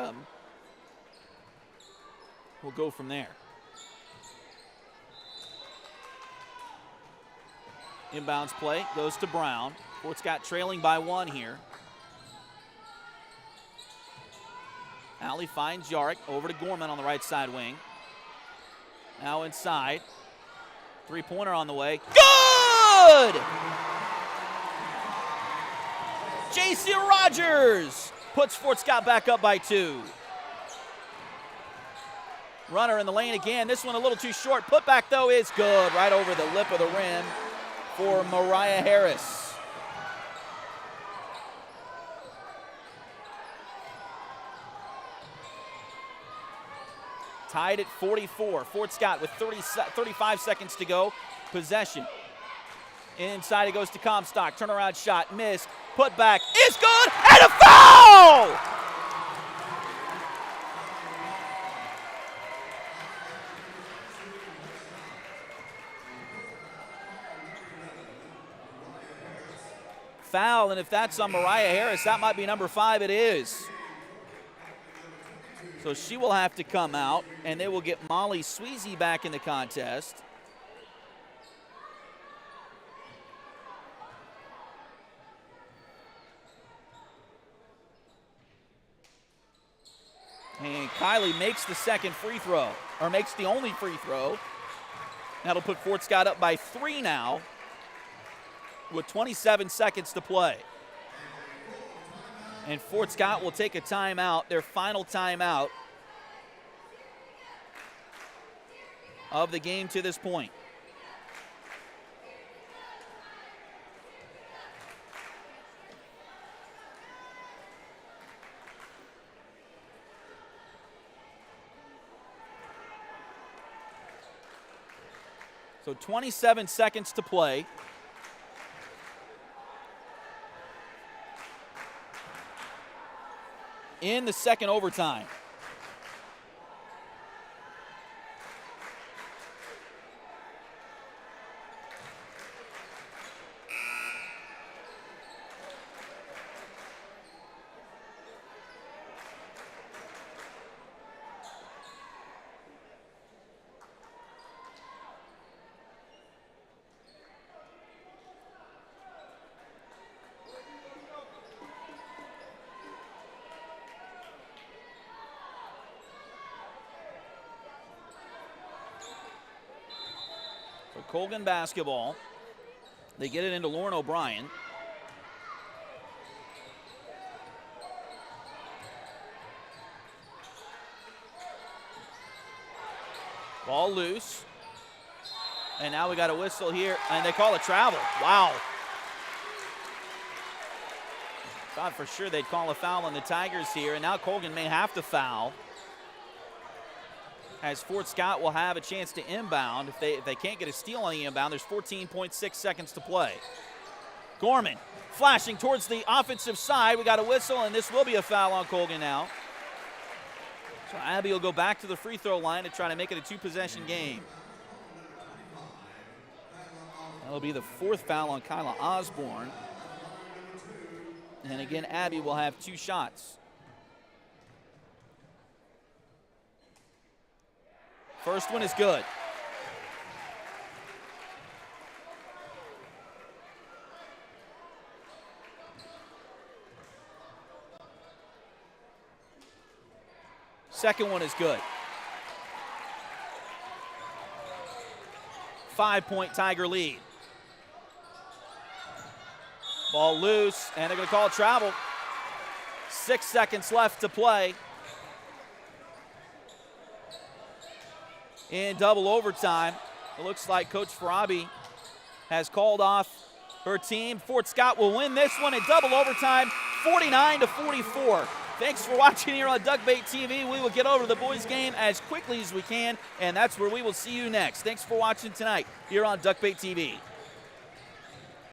we'll go from there. Inbounds play goes to Brown. Fort Scott trailing by 1 here. Allie finds Yarrick over to Gorman on the right side wing. Now inside. Three-pointer on the way. Good! J.C. Rogers puts Fort Scott back up by 2. Runner in the lane again. This one a little too short. Putback, though, is good. Right over the lip of the rim for Mariah Harris. Tied at 44. Fort Scott with 35 seconds to go. Possession. Inside it goes to Comstock. Turnaround shot. Missed. Putback is good. And a foul! Foul, and if that's on Mariah Harris, that might be number 5. It is. So she will have to come out, and they will get Molly Sweezy back in the contest. And Kylie makes the second free throw, or makes the only free throw. That'll put Fort Scott up by 3 now, with 27 seconds to play. And Fort Scott will take a timeout, their final timeout of the game to this point. So 27 seconds to play. In the second overtime. Colgan basketball. They get it into Lauren O'Brien. Ball loose. And now we got a whistle here, and they call a travel. Wow. Thought for sure they'd call a foul on the Tigers here, and now Colgan may have to foul, as Fort Scott will have a chance to inbound. If they can't get a steal on the inbound, there's 14.6 seconds to play. Gorman flashing towards the offensive side. We got a whistle, and this will be a foul on Colgan now. So Abby will go back to the free throw line to try to make it a 2-possession game. That'll be the 4th foul on Kyla Osborne. And again, Abby will have 2 shots. First one is good. Second one is good. 5-point Tiger lead. Ball loose, and they're going to call a travel. 6 seconds left to play. In double overtime, it looks like Coach Farabi has called off her team. Fort Scott will win this one in double overtime, 49-44. Thanks for watching here on Duckbait TV. We will get over to the boys' game as quickly as we can, and that's where we will see you next. Thanks for watching tonight here on Duckbait TV.